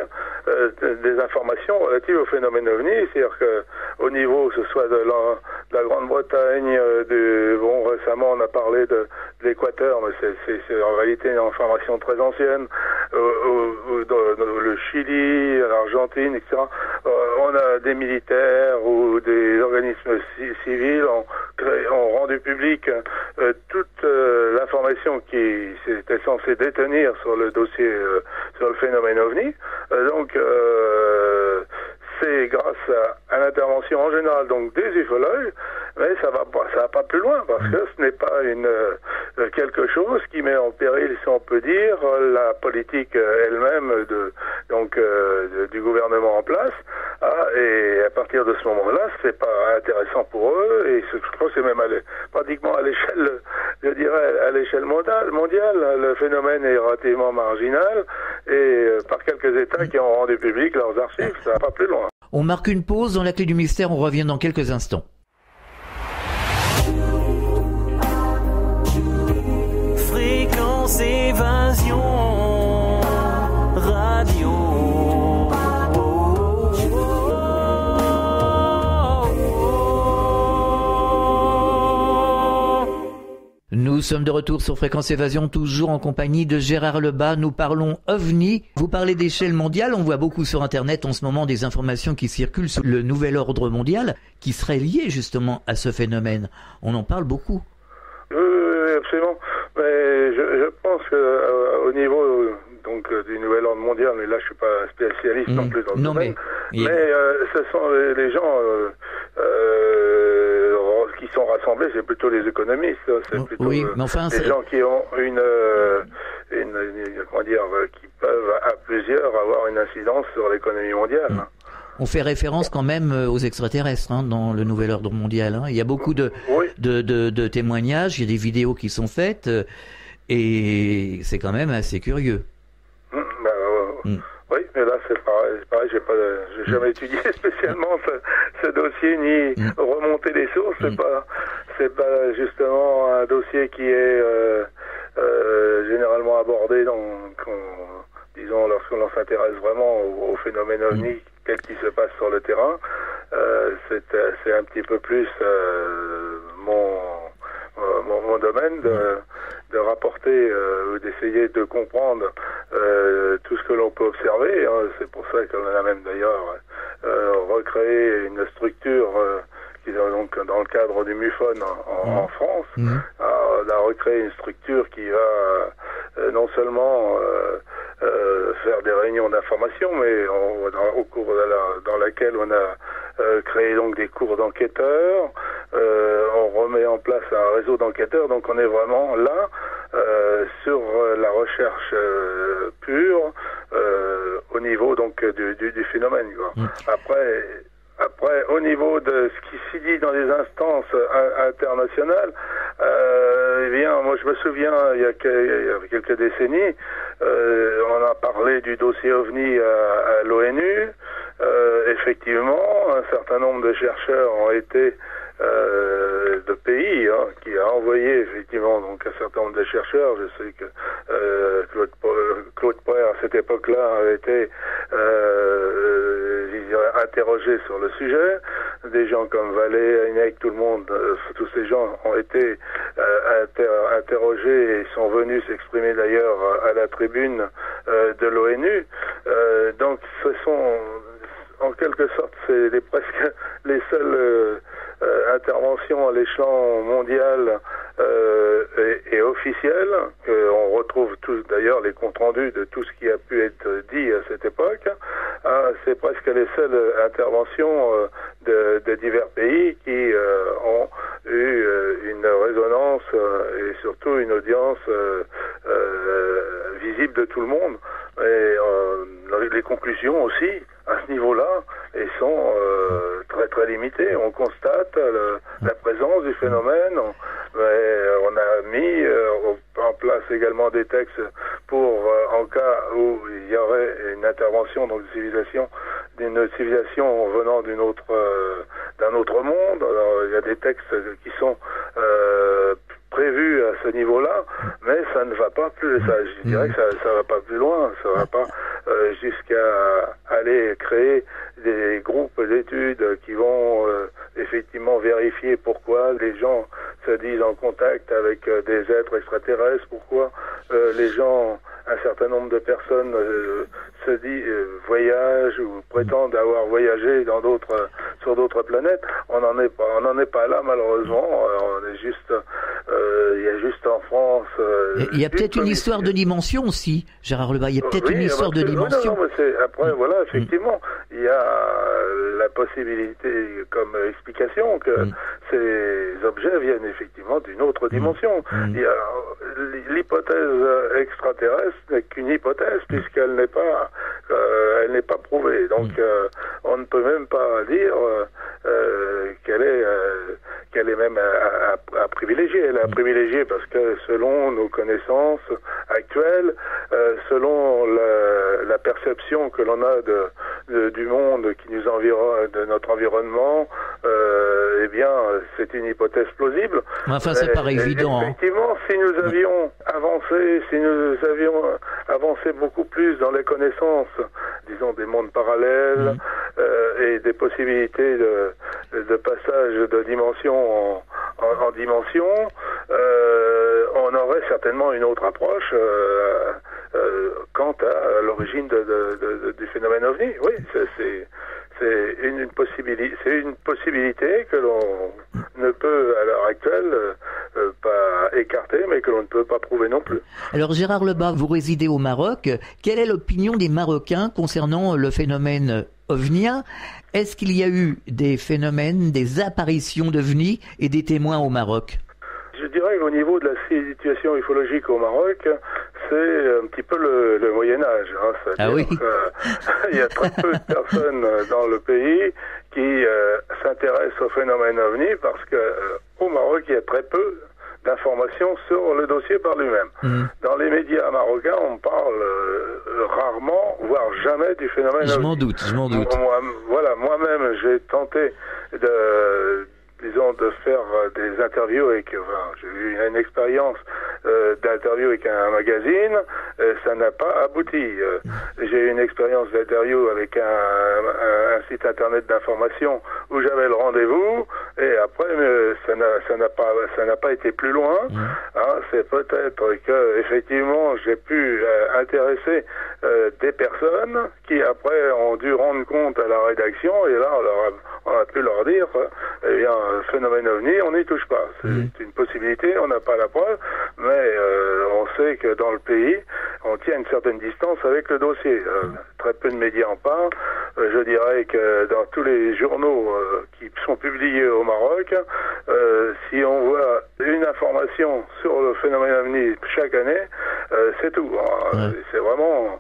des informations relatives au phénomène OVNI, c'est-à-dire que au niveau, que ce soit de la Grande-Bretagne, récemment on a parlé de l'Équateur, mais c'est en réalité une information très ancienne, le Chili, l'Argentine, etc. On a des militaires ou des organismes civils ont rendu public toute l'information qui était censée détenir sur le dossier, sur le phénomène OVNI. Donc c'est grâce à l'intervention en général donc des ufologues, mais ça va pas plus loin parce que ce n'est pas quelque chose qui met en péril, si on peut dire, la politique elle-même du gouvernement en place. Et à partir de ce moment-là, c'est pas intéressant pour eux, et je crois que c'est même pratiquement à l'échelle, je dirais, à l'échelle mondiale, le phénomène est relativement marginal, et par quelques États qui ont rendu public leurs archives, ça va pas plus loin. On marque une pause dans la clé du mystère, on revient dans quelques instants. Fréquence Évasion Radio. Nous sommes de retour sur Fréquence Évasion, toujours en compagnie de Gérard Lebas. Nous parlons OVNI. Vous parlez d'échelle mondiale. On voit beaucoup sur Internet en ce moment des informations qui circulent sur le nouvel ordre mondial qui serait lié justement à ce phénomène. On en parle beaucoup. Oui, absolument. Mais je pense que au niveau du nouvel ordre mondial, mais là je suis pas spécialiste non plus dans le domaine. Mais ce sont les gens qui sont rassemblés, c'est plutôt les économistes, c'est plutôt les gens qui ont qui peuvent à plusieurs avoir une incidence sur l'économie mondiale. On fait référence quand même aux extraterrestres dans le nouvel ordre mondial. Il y a beaucoup de témoignages, il y a des vidéos qui sont faites, et c'est quand même assez curieux. Oui, mais là c'est pareil, j'ai jamais étudié spécialement ce dossier ni remonté les sources. C'est pas justement un dossier qui est généralement abordé lorsqu'on s'intéresse vraiment au phénomène OVNI, tel qu'il se passe sur le terrain. C'est un petit peu plus mon domaine de rapporter ou d'essayer de comprendre tout ce que l'on peut observer. C'est pour ça qu'on a même d'ailleurs recréé une structure qui donc dans le cadre du MUFON en France. On a recréé une structure qui va non seulement faire des réunions d'information, mais au cours dans laquelle on a créé donc des cours d'enquêteurs. On remet en place un réseau d'enquêteurs, donc on est vraiment là sur la recherche pure au niveau donc du phénomène, quoi. Après, au niveau de ce qui s'y dit dans les instances internationales, moi je me souviens, il y a quelques décennies, on a parlé du dossier OVNI à l'ONU. Effectivement, un certain nombre de chercheurs ont été de pays qui a envoyé effectivement donc un certain nombre de chercheurs. Je sais que Claude Poher à cette époque-là avait été interrogé sur le sujet. Des gens comme Vallée, Heineck, tout le monde, tous ces gens ont été interrogés et sont venus s'exprimer d'ailleurs à la tribune de l'ONU. Donc ce sont en quelque sorte c'est presque les seules interventions à l'échelon mondial et officiel. On retrouve tous d'ailleurs les comptes rendus de tout ce qui a pu être dit à cette époque. C'est presque les seules interventions de divers pays qui ont eu une résonance et surtout une audience visible de tout le monde. Et les conclusions aussi à ce niveau-là et sont très très limitées. On constate la présence du phénomène, mais on a mis en place également des textes pour en cas où il y aurait une intervention donc d'une civilisation venant d'un autre monde. Alors, il y a des textes qui sont prévus à ce niveau-là, mais ça ne va pas plus. Je dirais que ça va pas plus loin. Ça va pas jusqu'à aller créer des groupes d'études qui vont effectivement vérifier pourquoi les gens se disent en contact avec des êtres extraterrestres, pourquoi les gens, un certain nombre de personnes se disent voyagent ou prétendent avoir voyagé sur d'autres planètes. On n'en est pas là malheureusement. On est juste, il y a juste en France. Il y a peut-être une histoire de dimension aussi, Gérard Lebas. Il y a peut-être une histoire de dimension. Non, mais après voilà, effectivement, il y a la possibilité comme explication que ces objets viennent effectivement d'une autre dimension. Il y a l'hypothèse extraterrestre n'est qu'une hypothèse puisqu'elle n'est pas prouvée. Donc on ne peut même pas dire qu'elle est même à privilégier. Elle est à privilégier parce que selon nos connaissances actuelles, selon la perception que l'on a du monde qui nous environne, de notre environnement, eh bien, c'est une hypothèse plausible. Enfin, c'est pas évident. Effectivement, si nous avions avancé beaucoup plus dans les connaissances, disons des mondes parallèles et des possibilités de passage de dimension en dimension, on aurait certainement une autre approche quant à l'origine du phénomène OVNI. Oui, c'est une possibilité que l'on ne peut à l'heure actuelle pas écarter, mais que l'on ne peut pas prouver non plus. Alors Gérard Lebas, vous résidez au Maroc. Quelle est l'opinion des Marocains concernant le phénomène ovnien? Est-ce qu'il y a eu des phénomènes, des apparitions d'ovnis et des témoins au Maroc? Je dirais qu'au niveau de la situation ufologique au Maroc, c'est un petit peu le Moyen-Âge. Ah oui. Il y a très peu de personnes dans le pays qui s'intéressent au phénomène OVNI parce que au Maroc, il y a très peu d'informations sur le dossier par lui-même. Dans les médias marocains, on parle rarement, voire jamais du phénomène OVNI. Je m'en doute. Moi-même, j'ai tenté de faire des interviews avec, j'ai eu une expérience d'interview avec un magazine, ça n'a pas abouti. J'ai eu une expérience d'interview avec un site internet d'information où j'avais le rendez-vous, et après ça n'a pas été plus loin. C'est peut-être que effectivement j'ai pu intéresser des personnes qui après ont dû rendre compte à la rédaction, et là on a pu leur dire eh bien, phénomène OVNI, on n'y touche pas. C'est une possibilité, on n'a pas la preuve, mais on sait que dans le pays, on tient une certaine distance avec le dossier. Très peu de médias en parlent. Je dirais que dans tous les journaux qui sont publiés au Maroc, si on voit une information sur le phénomène OVNI chaque année, c'est tout. On est vraiment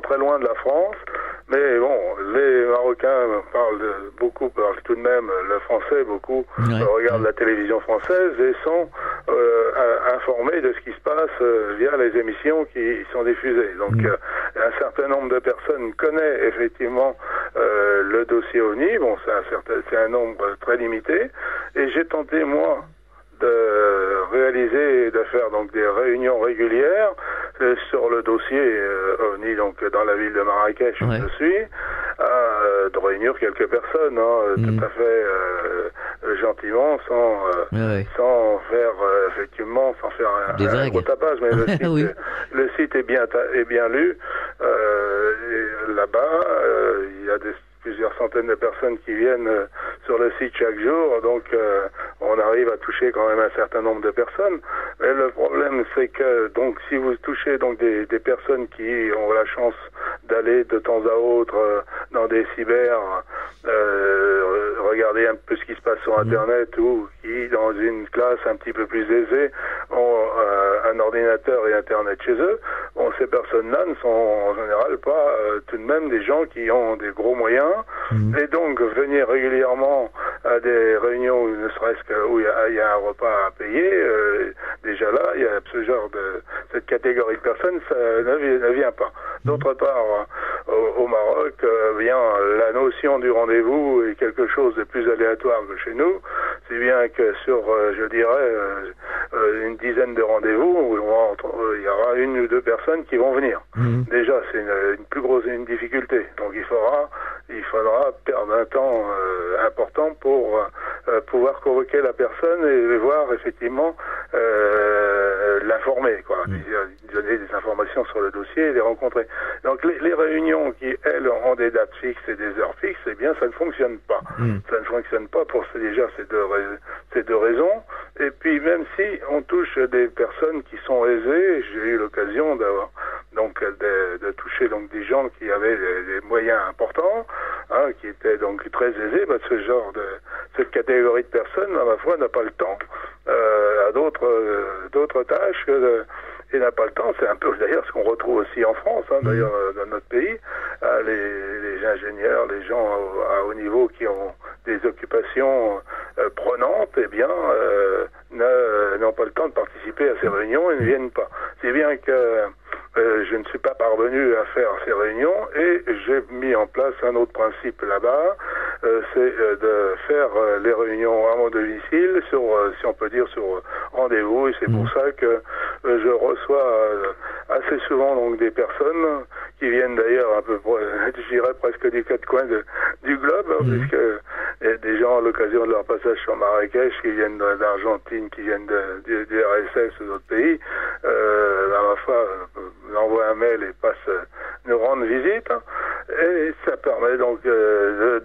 très loin de la France. Mais bon, les Marocains parlent tout de même le français beaucoup, regardent la télévision française et sont informés de ce qui se passe via les émissions qui sont diffusées. Donc un certain nombre de personnes connaissent effectivement le dossier OVNI. Bon, c'est un nombre très limité. Et j'ai tenté, moi, de réaliser et de faire donc des réunions régulières sur le dossier OVNI, donc dans la ville de Marrakech où je suis, de réunir quelques personnes, tout à fait gentiment, sans faire un gros tapage, mais le site est bien lu. Là-bas, il y a plusieurs centaines de personnes qui viennent sur le site chaque jour, donc on arrive à toucher quand même un certain nombre de personnes. Mais le problème, c'est que donc si vous touchez donc des personnes qui ont la chance d'aller de temps à autre dans des cyber, regarder un peu ce qui se passe sur Internet, ou qui, dans une classe un petit peu plus aisée, ont un ordinateur et Internet chez eux, bon, ces personnes-là ne sont en général pas tout de même des gens qui ont des gros moyens, et donc venir régulièrement à des réunions où ne serait-ce où il y a un repas à payer, déjà là, il y a ce genre de cette catégorie de personnes, ça ne vient pas. D'autre part, au Maroc, la notion du rendez-vous est quelque chose de plus aléatoire que chez nous, si bien que sur, je dirais, une dizaine de rendez-vous, il y aura une ou deux personnes qui vont venir. Déjà, c'est une difficulté. Donc il faudra perdre un temps important pour pouvoir convoquer la personne et voir effectivement l'informer, quoi, donner des informations sur le dossier et les rencontrer. Donc les réunions qui, elles, ont des dates fixes et des heures fixes, eh bien, ça ne fonctionne pas. Ça ne fonctionne pas pour déjà ces deux raisons. Et puis, même si on touche des personnes qui sont aisées, j'ai eu l'occasion d'avoir de toucher donc des gens qui avaient des moyens importants, qui étaient donc très aisés. Cette catégorie de personnes, à ma foi, n'a pas le temps à d'autres tâches et n'a pas le temps. C'est un peu d'ailleurs ce qu'on retrouve aussi en France, d'ailleurs dans notre pays, les ingénieurs, les gens à haut niveau qui ont des occupations prenantes, eh bien n'ont pas le temps de participer à ces réunions et ne viennent pas. C'est bien que je ne suis pas parvenu à faire ces réunions et j'ai mis en place un autre principe là-bas, c'est de faire les réunions à mon domicile si on peut dire, sur rendez-vous, et c'est pour ça que je reçois assez souvent donc des personnes qui viennent d'ailleurs un peu, je dirais presque des quatre coins du globe, puisque il y a des gens à l'occasion de leur passage sur Marrakech qui viennent d'Argentine, qui viennent du RSS ou d'autres pays, à ma foi, envoie un mail et nous rendre visite, et ça permet donc de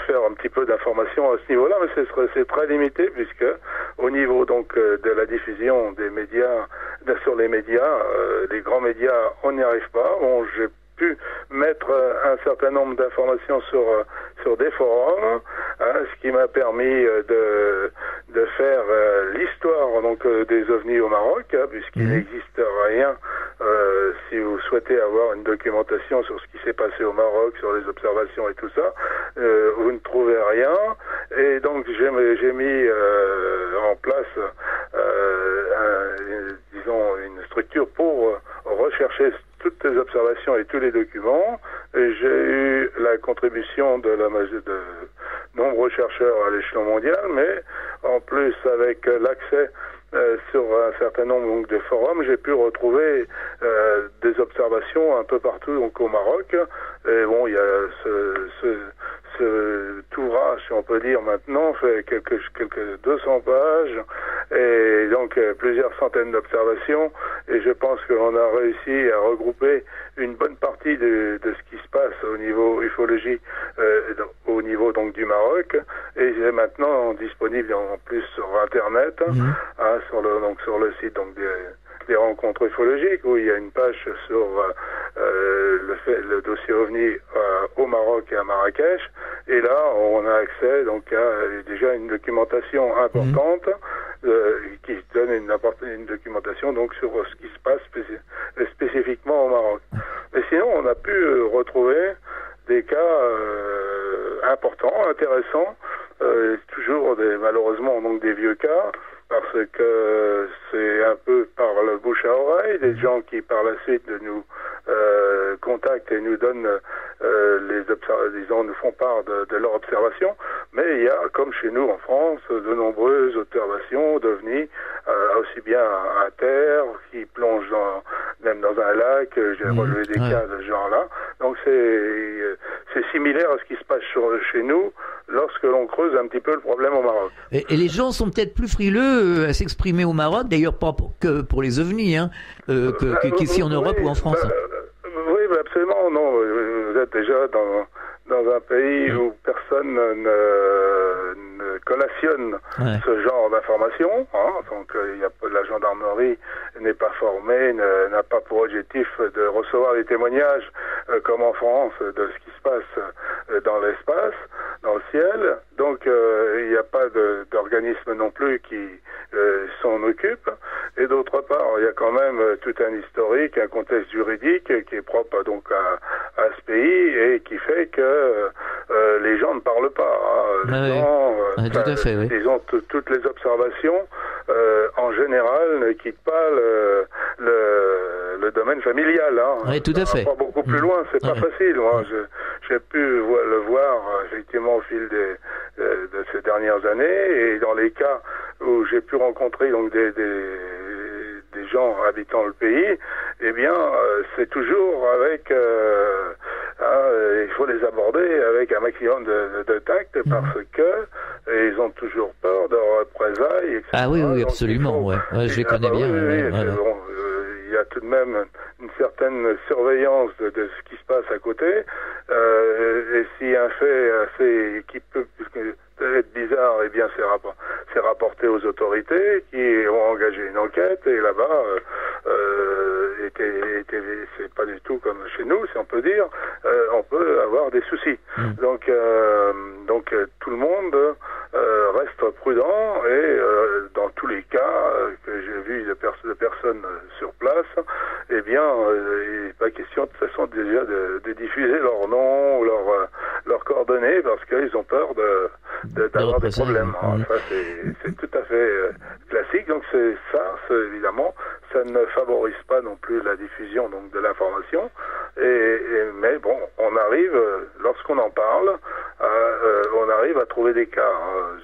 faire un petit peu d'information à ce niveau-là, mais c'est très limité, puisque au niveau donc de la diffusion des médias, sur les médias, les grands médias, on n'y arrive pas. Bon, j'ai pu mettre un certain nombre d'informations sur des forums, ce qui m'a permis de faire l'histoire donc des ovnis au Maroc, puisqu'il n'existe rien. Si vous souhaitez avoir une documentation sur ce qui s'est passé au Maroc, sur les observations et tout ça, vous ne trouvez rien. Et donc j'ai mis en place une structure pour rechercher toutes les observations et tous les documents. Et j'ai eu la contribution de nombreux chercheurs à l'échelon mondial, mais en plus avec l'accès sur un certain nombre donc, de forums, j'ai pu retrouver des observations un peu partout donc au Maroc. Et bon, il y a cet ouvrage, si on peut dire maintenant, fait quelques 200 pages et donc plusieurs centaines d'observations, et je pense qu'on a réussi à regrouper une bonne partie de ce qui se passe au niveau ufologie, au niveau donc du Maroc, et c'est maintenant disponible en plus sur Internet, sur le site donc des rencontres ufologiques, où il y a une page sur le dossier OVNI au Maroc et à Marrakech, et là on a accès donc à déjà une documentation importante qui donne une documentation donc sur ce qui se passe spécifiquement au Maroc. Mais sinon on a pu retrouver des cas importants, intéressants, toujours malheureusement donc des vieux cas, parce que c'est un peu par le bouche à oreille, des gens qui par la suite nous contactent et nous donnent nous font part de leur observation, mais il y a, comme chez nous en France, de nombreuses observations d'ovnis, aussi bien à terre, qui plongent même dans un lac, j'ai relevé des cas de ce genre-là, donc c'est similaire à ce qui se passe chez nous, lorsque l'on creuse un petit peu le problème au Maroc. Et les gens sont peut-être plus frileux à s'exprimer au Maroc, d'ailleurs pas que pour les ovnis, qu'ici en Europe ou en France. Oui, absolument, non. Vous êtes déjà dans un pays où personne ne collationne ce genre d'informations. Donc la gendarmerie n'est pas formée, n'a pas pour objectif de recevoir des témoignages comme en France de ce qui se passe dans l'espace, dans le ciel. Donc il n'y a pas d'organisme non plus qui s'en occupe. Et d'autre part, il y a quand même tout un historique, un contexte juridique qui est propre donc à ce pays et qui fait que les gens ne parlent pas. Hein. Les gens, tout à fait, oui. Disons, toutes les observations, en général, ne quittent pas le domaine familial. Hein. Oui, tout à fait. Pas beaucoup plus loin, c'est pas facile. Moi, j'ai pu le voir effectivement au fil de ces dernières années, et dans les cas où j'ai pu rencontrer donc des gens habitant le pays, eh bien, c'est toujours avec... il faut les aborder avec un maximum de tact, parce que ils ont toujours peur de représailles, etc. Ah oui, oui, absolument, je les connais bien. Bon, il y a tout de même une certaine surveillance de ce qui se passe à côté, et si un fait assez qui peut être bizarre, eh bien c'est rapporté aux autorités qui ont engagé une enquête, et là-bas c'est pas du tout comme chez nous, si on peut dire, on peut avoir des soucis. Donc tout le monde reste prudent, et dans tous les cas que j'ai vu de personnes sur place, eh bien il n'est pas question de toute façon déjà de diffuser leur nom ou leurs coordonnées, parce qu'ils ont peur d'avoir des problèmes. Ça, c'est tout à fait classique. Donc c'est évidemment, ça ne favorise pas non plus la diffusion donc de l'information. Mais bon, on arrive, lorsqu'on en parle, on arrive à trouver des cas.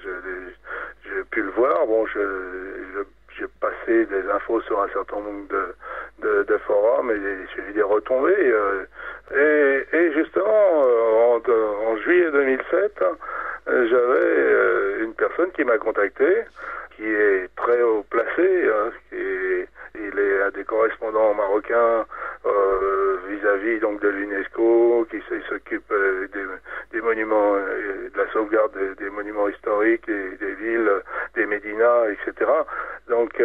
J'ai pu le voir. Bon, j'ai passé des infos sur un certain nombre de forums, et j'ai suivi des retombées. Et justement, en juillet 2007, j'avais une personne qui m'a contacté, qui est très haut placé, il est un des correspondants marocains vis-à-vis donc de l'UNESCO, qui s'occupe des monuments, de la sauvegarde des monuments historiques, des villes, des médinas, etc. Donc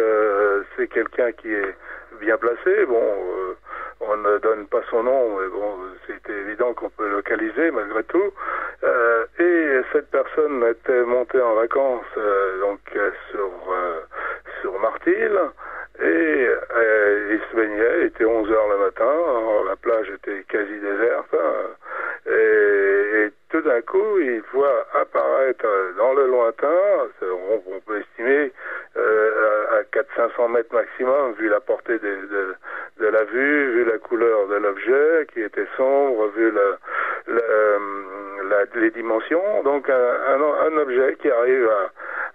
c'est quelqu'un qui est bien placé. Bon, on ne donne pas son nom, mais bon, c'est évident qu'on peut localiser malgré tout. Et cette personne était montée en vacances sur Martil, et il se baignait, il était 11h le matin, alors la plage était quasi déserte, et tout d'un coup il voit apparaître dans le lointain, on peut estimer à 400-500 mètres maximum, vu la portée de la vue, vu la couleur de l'objet qui était sombre, vu les dimensions, donc un objet qui arrive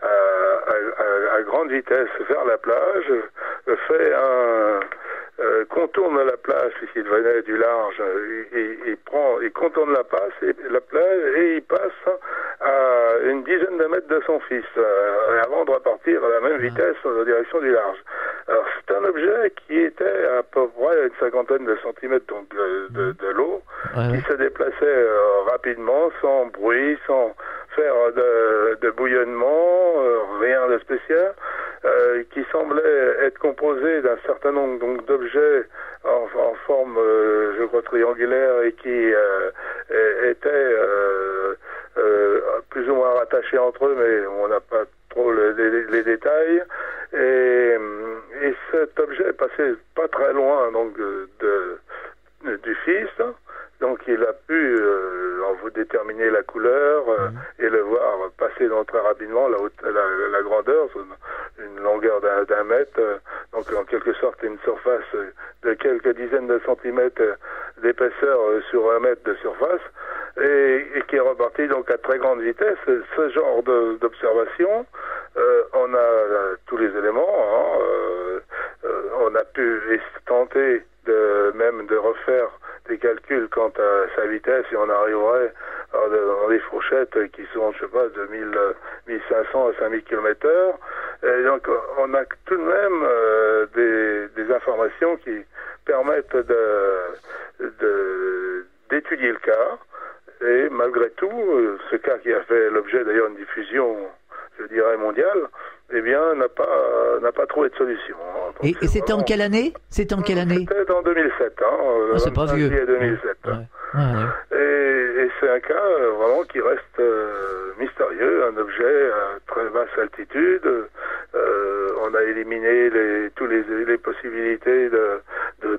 à grande vitesse vers la plage, contourne la plage puisqu'il venait du large, il contourne la plage et il passe à une dizaine de mètres de son fils avant de repartir à la même vitesse en direction du large. Alors c'est un objet qui était à peu près à une cinquantaine de centimètres donc de l'eau, qui se déplaçait rapidement, sans bruit, sans faire de bouillonnement, rien de spécial, qui semblait être composé d'un certain nombre donc d'objets en forme, je crois, triangulaire, et qui étaient plus ou moins rattachés entre eux, mais on n'a pas trop les détails. Et cet objet passait pas très loin donc du fils. Donc il a pu déterminer la couleur et le voir passer donc très rapidement la grandeur, une longueur d'un mètre, donc en quelque sorte une surface de quelques dizaines de centimètres d'épaisseur sur un mètre de surface, et qui est reparti donc à très grande vitesse. Ce genre d'observation, on a tous les éléments, on a pu tenter même de refaire des calculs quant à sa vitesse, et on arriverait dans des fourchettes qui sont, je sais pas, de 1500 à 5000 km/h. Et donc on a tout de même des informations qui permettent d'étudier le cas. Et malgré tout, ce cas qui a fait l'objet d'ailleurs d'une diffusion, je dirais, mondiale, eh bien, n'a pas trouvé de solution. Et c'était en quelle année? C'était en 2007, c'est pas vieux. 2007. Et c'est un cas vraiment qui reste mystérieux, un objet à très basse altitude. On a éliminé toutes les possibilités de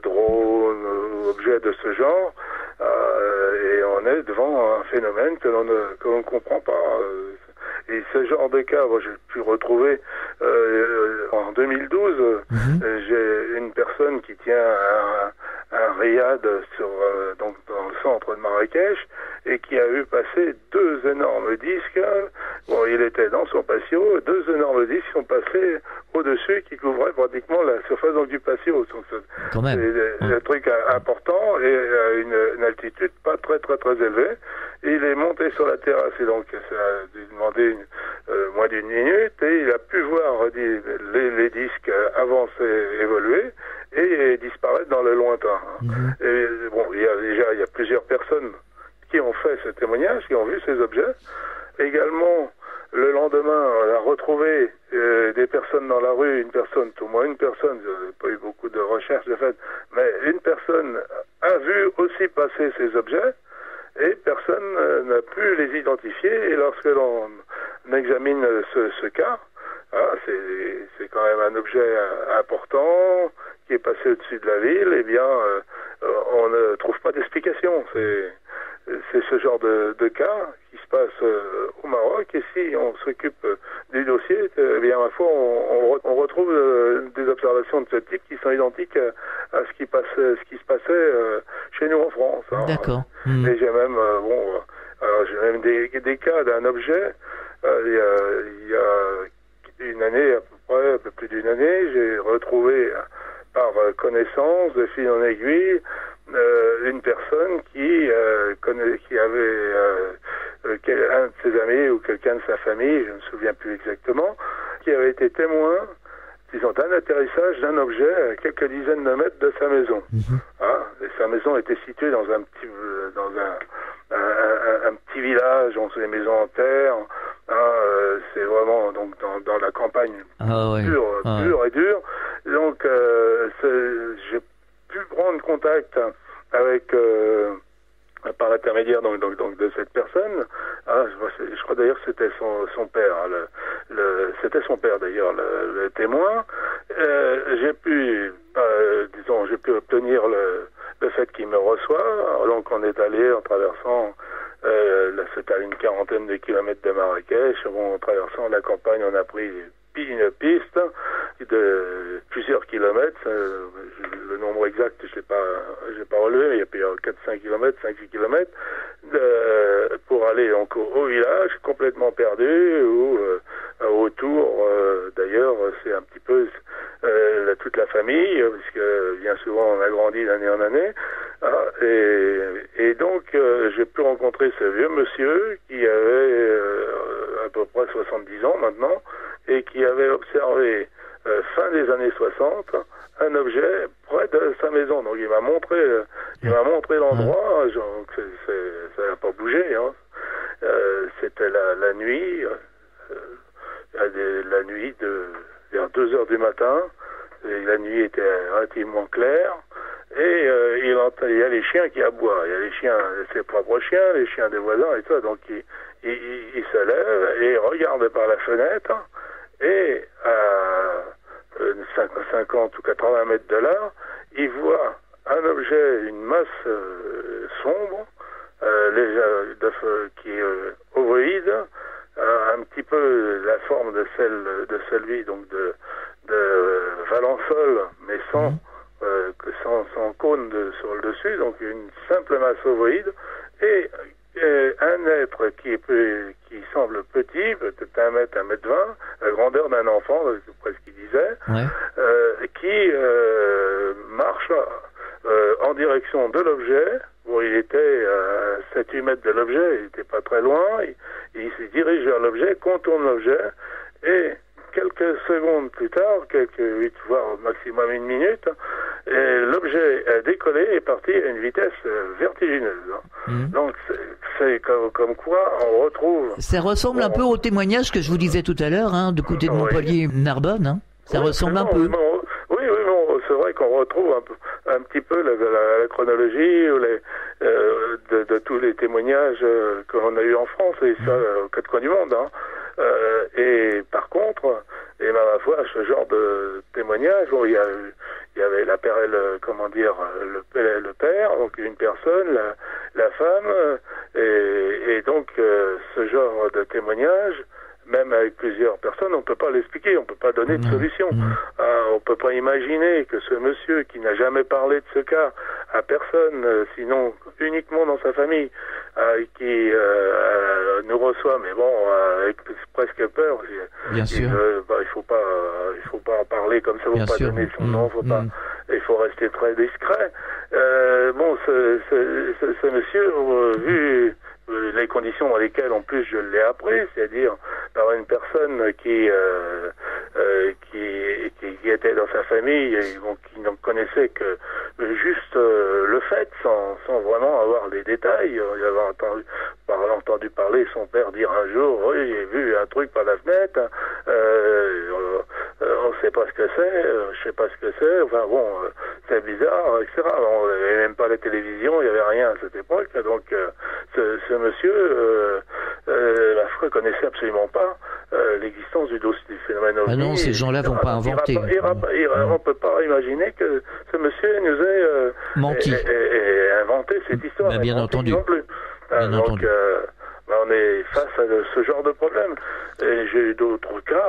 drones, objets de ce genre, et on est devant un phénomène que l'on ne comprend pas. Et ce genre de cas, moi, j'ai pu retrouver en 2012. J'ai une personne qui tient un riad donc dans le centre de Marrakech et qui a vu passer 2 énormes disques. Bon, il était dans son patio, 2 énormes disques sont passés au-dessus qui couvraient pratiquement la surface donc, du patio. Donc, quand même. C'est un truc important et à une altitude pas très élevée. Et il est monté sur la terrasse et donc ça a demandé moins d'une minute et il a pu voir les disques avancer, évoluer et disparaître dans le lointain. Et bon, il y a plusieurs personnes qui ont fait ce témoignage, qui ont vu ces objets. Également, le lendemain, on a retrouvé des personnes dans la rue, au moins une personne, je n'ai pas eu beaucoup de recherches de fait, mais une personne a vu aussi passer ces objets et personne n'a pu les identifier. Et lorsque l'on examine ce cas, c'est quand même un objet important qui est passé au-dessus de la ville, eh bien, on ne trouve pas d'explication. C'est ce genre de cas qui se passe au Maroc, et si on s'occupe du dossier, eh bien, ma foi, on retrouve des observations de ce type qui sont identiques à ce qui se passait chez nous en France. Hein. D'accord. Et j'ai même, j'ai même des cas d'un objet. Il y a une année, à peu près, un peu plus d'une année, j'ai retrouvé par connaissance, de fil en aiguille, une personne qui avait un de ses amis ou quelqu'un de sa famille, je ne me souviens plus exactement, qui avait été témoin, disons, d'un atterrissage d'un objet à quelques dizaines de mètres de sa maison. Et sa maison était située dans un petit village, on sait, les maisons en terre. C'est vraiment donc dans la campagne pure et dure. Donc j'ai pu prendre contact avec par l'intermédiaire donc de cette personne. Je crois d'ailleurs que c'était son père. C'était son père d'ailleurs le témoin. J'ai pu obtenir le fait qu'il me reçoit. Donc on est allé en traversant. C'était à une 40aine de kilomètres de Marrakech. En traversant la campagne, on a pris une piste de plusieurs kilomètres. Le nombre exact, je l'ai pas relevé, mais il y a 4-5 kilomètres, 5-6 kilomètres, pour aller donc au village, complètement perdu, où autour, d'ailleurs, c'est un petit peu toute la famille, puisque bien souvent on a grandi d'année en année. Et donc, j'ai pu rencontrer ce vieux monsieur qui avait à peu près 70 ans maintenant, et qui avait observé fin des années 60 un objet près de sa maison. Donc il m'a montré l'endroit. Ça n'a pas bougé. Hein. C'était la nuit, la nuit vers 2h du matin. Et la nuit était relativement claire. Et il y a les chiens qui aboient. Il y a les chiens, ses propres chiens, les chiens des voisins et tout ça. Donc il se lève et regarde par la fenêtre. Et à 50 ou 80 mètres de là, il voit un objet, une masse sombre, qui est ovoïde, un petit peu la forme de celui donc de Valençol, mais sans cône sur le dessus, donc une simple masse ovoïde, et un être qui semble petit, peut-être 1 mètre, 1 mètre 20, la grandeur d'un enfant, c'est presque ce qu'il disait, qui marche en direction de l'objet. Bon, il était à 7-8 mètres de l'objet, il n'était pas très loin, il se dirige vers l'objet, contourne l'objet, et quelques secondes plus tard, 8 voire maximum 1 minute, l'objet a décollé et est parti à une vitesse vertigineuse. Donc c'est comme quoi on retrouve... Ça ressemble un peu au témoignage que je vous disais tout à l'heure, du côté de Montpellier-Narbonne. Hein. Ça ressemble un peu. Oui, c'est vrai qu'on retrouve un petit peu la chronologie ou de tous les témoignages que l'on a eu en France, et ça aux 4 coins du monde. Et par contre, Et ben, ma foi, ce genre de témoignage, bon, il y avait le père, donc une personne, la femme, et donc ce genre de témoignage, même avec plusieurs personnes, on ne peut pas l'expliquer, on ne peut pas donner de solution. On ne peut pas imaginer que ce monsieur qui n'a jamais parlé de ce cas à personne, sinon uniquement dans sa famille, qui nous reçoit, mais bon, avec presque peur. Bien sûr. Il faut pas en parler comme ça, il ne faut pas donner son nom, il faut rester très discret. Bon, ce monsieur, vu les conditions dans lesquelles, en plus, je l'ai appris, c'est-à-dire par une personne qui était dans sa famille et qui n'en connaissait que juste le fait, sans vraiment avoir les détails. Il avait entendu parler son père dire un jour, oui, j'ai vu un truc par la fenêtre, on ne sait pas ce que c'est, je sais pas ce que c'est, enfin bon, c'est bizarre, etc. On n'avait même pas la télévision, il n'y avait rien à cette époque, donc ce monsieur ne connaissait absolument pas l'existence du phénomène ovni. Ah non, ces gens-là vont pas inventer. On ne peut pas imaginer que ce monsieur nous ait menti et inventé cette histoire. Bien entendu. Non plus. Donc, on est face à ce genre de problème. Et j'ai eu d'autres cas.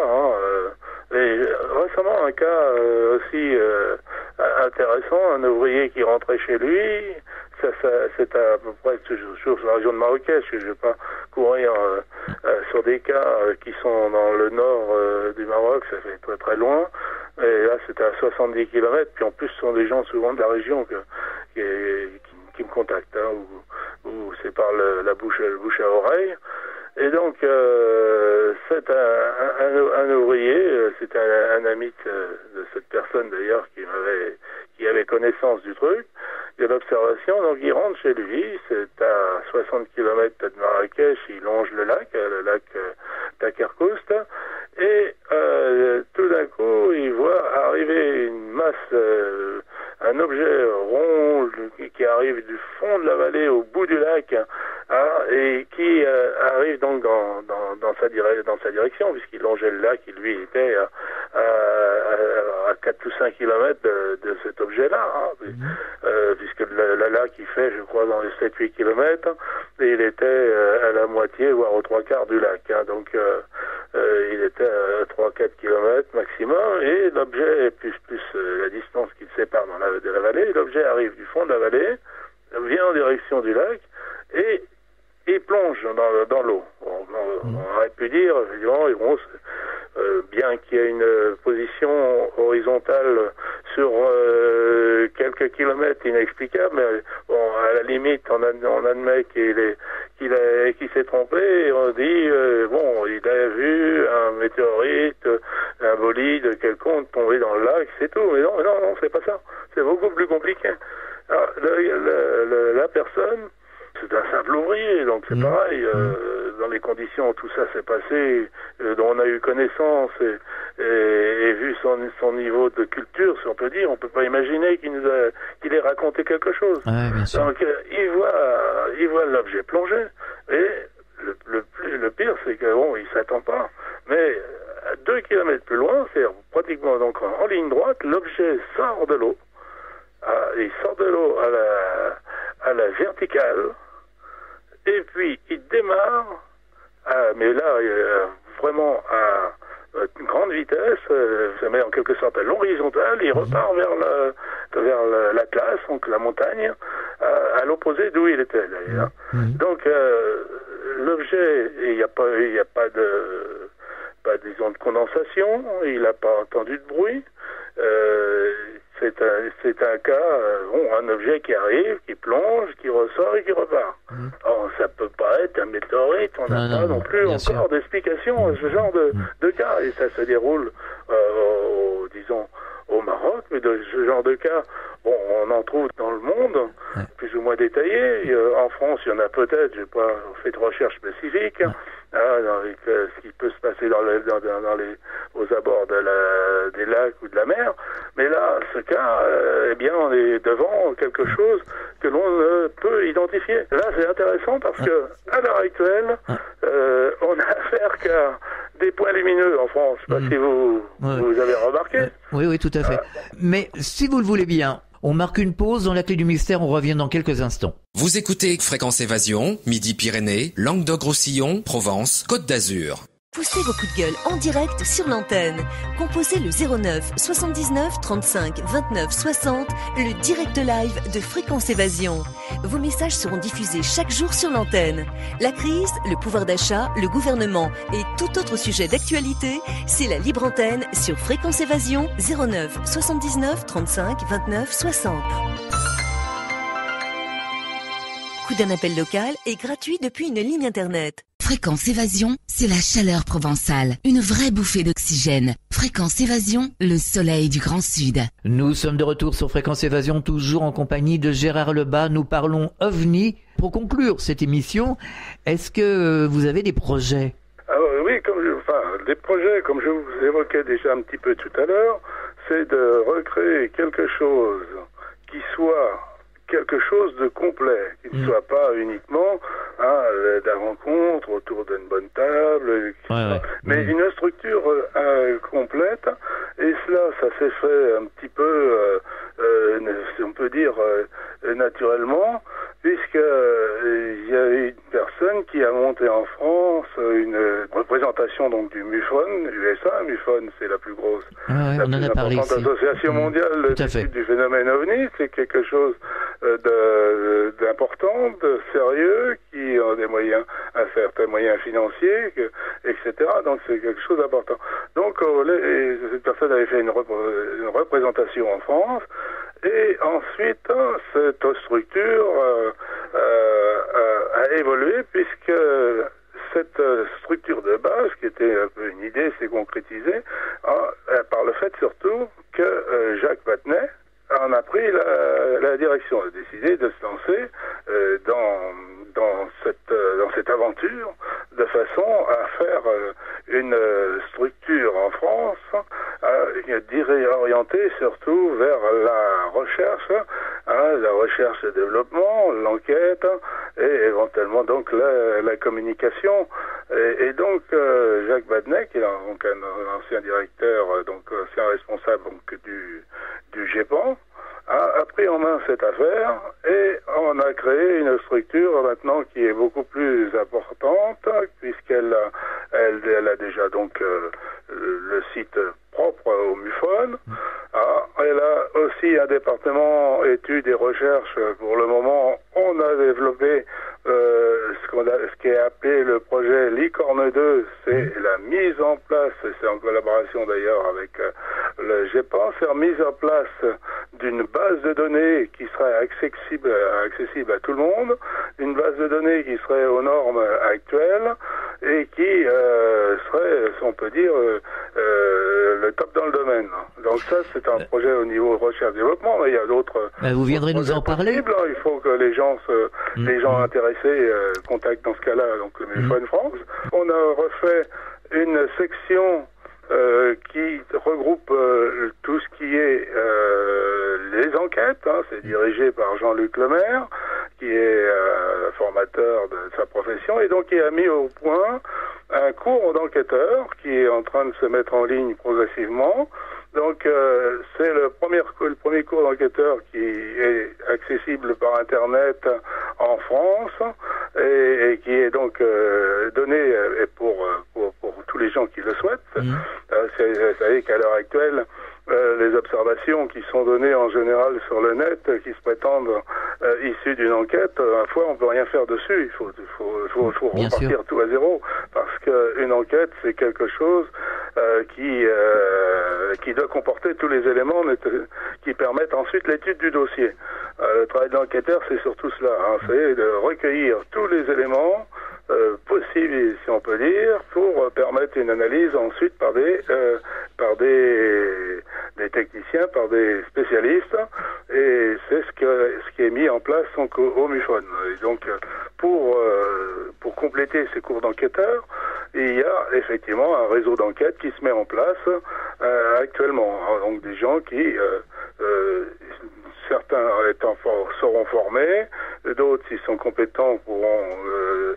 Et récemment, un cas aussi intéressant, un ouvrier qui rentrait chez lui. C'est à peu près toujours sur la région de Marrakech. Je ne vais pas courir sur des cas qui sont dans le nord du Maroc, ça fait très très loin. Et là, c'était à 70 km. Puis en plus, ce sont des gens souvent de la région qui me contactent, où c'est par le bouche à oreille. Et donc, c'est un ouvrier, c'était un ami de cette personne d'ailleurs qui avait connaissance du truc, de l'observation. Donc il rentre chez lui, c'est à 60 km de Marrakech, il longe le lac Takerkoust, et tout d'un coup il voit arriver une masse, un objet rond qui arrive du fond de la vallée au bout du lac, et qui arrive donc dans sa direction, puisqu'il longeait le lac, et lui était à 4 ou 5 km de cet objet-là, puisque le lac il fait, je crois, dans les 7-8 km, et il était à la moitié, voire aux 3/4 du lac, donc il était à 3-4 km maximum, et l'objet, plus la distance qui le sépare de la vallée, l'objet arrive du fond de la vallée, vient en direction du lac, et plonge dans l'eau. On aurait pu dire, évidemment, bien qu'il y ait une position horizontale sur quelques kilomètres inexplicable, mais bon, à la limite, on admet qu'il s'est trompé, et on dit, il a vu un météorite, un bolide quelconque tomber dans le lac, c'est tout. Mais non, c'est pas ça. C'est beaucoup plus compliqué. Alors, la personne, c'est un simple ouvrier, donc c'est pareil, dans les conditions où tout ça s'est passé, dont on a eu connaissance et vu son niveau de culture, si on peut dire, on peut pas imaginer qu'il ait raconté quelque chose. Ouais, bien sûr. Donc il voit l'objet plonger, et le pire, c'est que il s'attend pas, mais à 2 km plus loin, c'est pratiquement donc en ligne droite, l'objet sort de l'eau, il sort de l'eau à la verticale, et puis il démarre, mais là, vraiment à une grande vitesse, ça met en quelque sorte à l'horizontale, il repart vers l'Atlas, donc la montagne, à l'opposé d'où il était d'ailleurs. Donc l'objet, il n'y a pas disons de condensation, il n'a pas entendu de bruit. C'est un cas, un objet qui arrive, qui plonge, qui ressort et qui repart. Alors, ça peut pas être un météorite, on n'a pas non plus encore d'explication à ce genre de cas. Et ça se déroule, disons, au Maroc, mais de ce genre de cas, on en trouve dans le monde, plus ou moins détaillés. En France, il y en a peut-être, j'ai pas fait de recherche spécifique, avec ce qui peut se passer aux abords des lacs ou de la mer. Mais là, ce cas, on est devant quelque chose que l'on ne peut identifier. Là, c'est intéressant parce que, à l'heure actuelle, on a affaire qu'à des points lumineux en France. Je ne sais pas si vous avez remarqué. Oui, tout à fait. Mais si vous le voulez bien, on marque une pause dans la clé du mystère, on revient dans quelques instants. Vous écoutez Fréquence Évasion, Midi-Pyrénées, Languedoc-Roussillon, Provence, Côte d'Azur. Poussez vos coups de gueule en direct sur l'antenne. Composez le 09 79 35 29 60, le direct live de Fréquence Évasion. Vos messages seront diffusés chaque jour sur l'antenne. La crise, le pouvoir d'achat, le gouvernement et tout autre sujet d'actualité, c'est la libre antenne sur Fréquence Évasion 09 79 35 29 60. Coût d'un appel local est gratuit depuis une ligne internet. Fréquence Évasion, c'est la chaleur provençale, une vraie bouffée d'oxygène. Fréquence Évasion, le soleil du Grand Sud. Nous sommes de retour sur Fréquence Évasion, toujours en compagnie de Gérard Lebas. Nous parlons OVNI. Pour conclure cette émission, est-ce que vous avez des projets ? Oui, des projets, comme je vous évoquais déjà un petit peu tout à l'heure, c'est de recréer quelque chose qui soit quelque chose de complet, qui ne soit pas uniquement de la rencontre autour d'une bonne table, mais une structure complète. Et cela, ça s'est fait un petit peu, si on peut dire, naturellement, puisque il y a une personne qui a monté en France une représentation donc du MUFON, USA. MUFON, c'est la plus grosse, la plus importante association mondiale du phénomène OVNI. C'est quelque chose d'important, de sérieux, qui a des moyens, un certain moyen financier, etc. Donc c'est quelque chose d'important. Donc cette personne avait fait une représentation en France, et ensuite cette structure a évolué, puisque cette structure de base, qui était un peu une idée, s'est concrétisée par le fait surtout que Jacques Battenet en a pris la direction, a décidé de se lancer dans cette aventure, de façon à faire une structure en France orientée surtout vers la recherche et développement, l'enquête et éventuellement donc la communication. Et donc Jacques Battenet, qui est donc un ancien directeur, donc ancien responsable donc du GEPAN, a pris en main cette affaire, et on a créé une structure maintenant qui est beaucoup plus importante, puisqu'elle a déjà donc le site propre au MUFON. Elle a aussi un département études et recherches. Pour le moment, on a développé ce qui est appelé le projet Licorne 2, c'est la mise en place, c'est en collaboration d'ailleurs avec le GEPAN, c'est la mise en place d'une base de données qui serait accessible à tout le monde, une base de données qui serait aux normes actuelles et qui serait, si on peut dire, le top dans le domaine. Donc ça, c'est un projet au niveau recherche-développement, mais il y a d'autres... vous viendrez nous en parler. Il faut que les gens intéressés contactent dans ce cas-là donc le MUFON France. On a refait une section qui regroupe tout ce qui est les enquêtes. C'est dirigé par Jean-Luc Lemaire, qui est formateur de sa profession, et donc il a mis au point un cours d'enquêteur qui est en train de se mettre en ligne progressivement. Donc c'est le premier cours d'enquêteur qui est accessible par Internet en France et qui est donc donné pour tous les gens qui le souhaitent. Vous savez qu'à l'heure actuelle, les observations qui sont données en général sur le net, qui se prétendent issues d'une enquête, à fois on peut rien faire dessus. Il faut repartir tout à zéro, parce qu'une enquête, c'est quelque chose qui doit comporter tous les éléments qui permettent ensuite l'étude du dossier. Le travail d'enquêteur, c'est surtout cela, c'est de recueillir tous les éléments possibles, si on peut dire, pour permettre une analyse ensuite par des techniciens, par des spécialistes, et c'est ce qui est mis en place donc, au MUFON. Et donc pour compléter ces cours d'enquêteurs, il y a effectivement un réseau d'enquête qui se met en place actuellement. Donc des gens qui certains seront formés, d'autres, s'ils sont compétents, pourront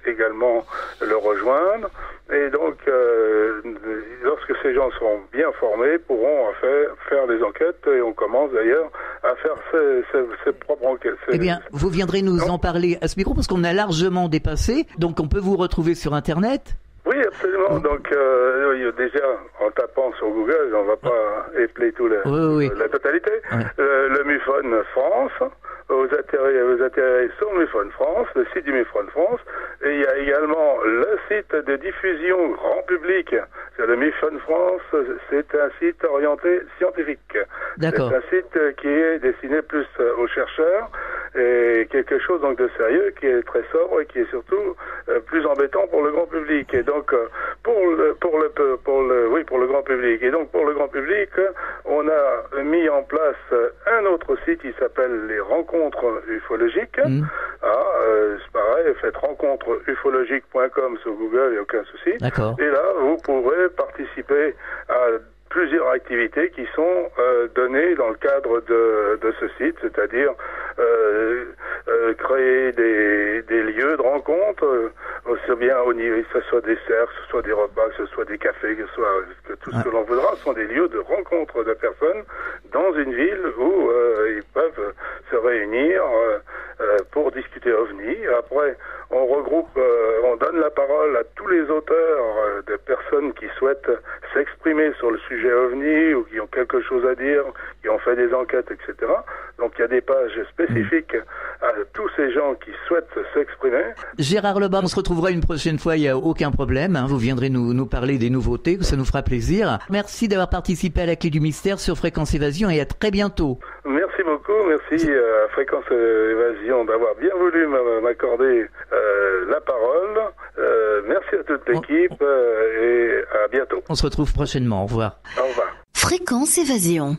également le rejoindre. Et donc, lorsque ces gens seront bien formés, pourront faire des enquêtes, et on commence d'ailleurs à faire ses propres enquêtes. Eh bien, vous viendrez nous en parler à ce micro, parce qu'on a largement dépassé, donc on peut vous retrouver sur Internet. Oui, absolument. Donc, déjà, en tapant sur Google, on ne va pas épeler la totalité. Ouais. Le MUFON France, vous atterrez sur le MUFON France, le site du MUFON France, et il y a également le site de diffusion grand public. Le MUFON France, c'est un site orienté scientifique. D'accord. C'est un site qui est destiné plus aux chercheurs, et quelque chose donc de sérieux, qui est très sobre et qui est surtout plus embêtant pour le grand public. Et donc pour le grand public. Et donc pour le grand public, on a mis en place un autre site qui s'appelle les rencontres ufologiques. C'est pareil, faites rencontreufologique.com sur Google, il n'y a aucun souci. D'accord. Et là, vous pourrez participer à plusieurs activités qui sont données dans le cadre de ce site, c'est-à-dire créer des lieux de rencontre, aussi bien au niveau, que ce soit des cercles, que ce soit des repas, que ce soit des cafés, que tout ce que l'on voudra, sont des lieux de rencontre de personnes dans une ville où ils peuvent se réunir pour discuter OVNI. Après, on regroupe, on donne la parole à tous les auteurs de personnes qui souhaitent s'exprimer sur le sujet OVNI ou qui ont quelque chose à dire, qui ont fait des enquêtes, etc. Donc il y a des pages spécifiques à tous ces gens qui souhaitent s'exprimer. Gérard Lebas, on se retrouvera une prochaine fois, il n'y a aucun problème. Vous viendrez nous parler des nouveautés, ça nous fera plaisir. Merci d'avoir participé à la Clé du Mystère sur Fréquence Évasion et à très bientôt. Merci beaucoup, merci à Fréquence Évasion d'avoir bien voulu m'accorder la parole. Merci à toute l'équipe et à bientôt. On se retrouve prochainement, au revoir. Au revoir. Fréquence Évasion.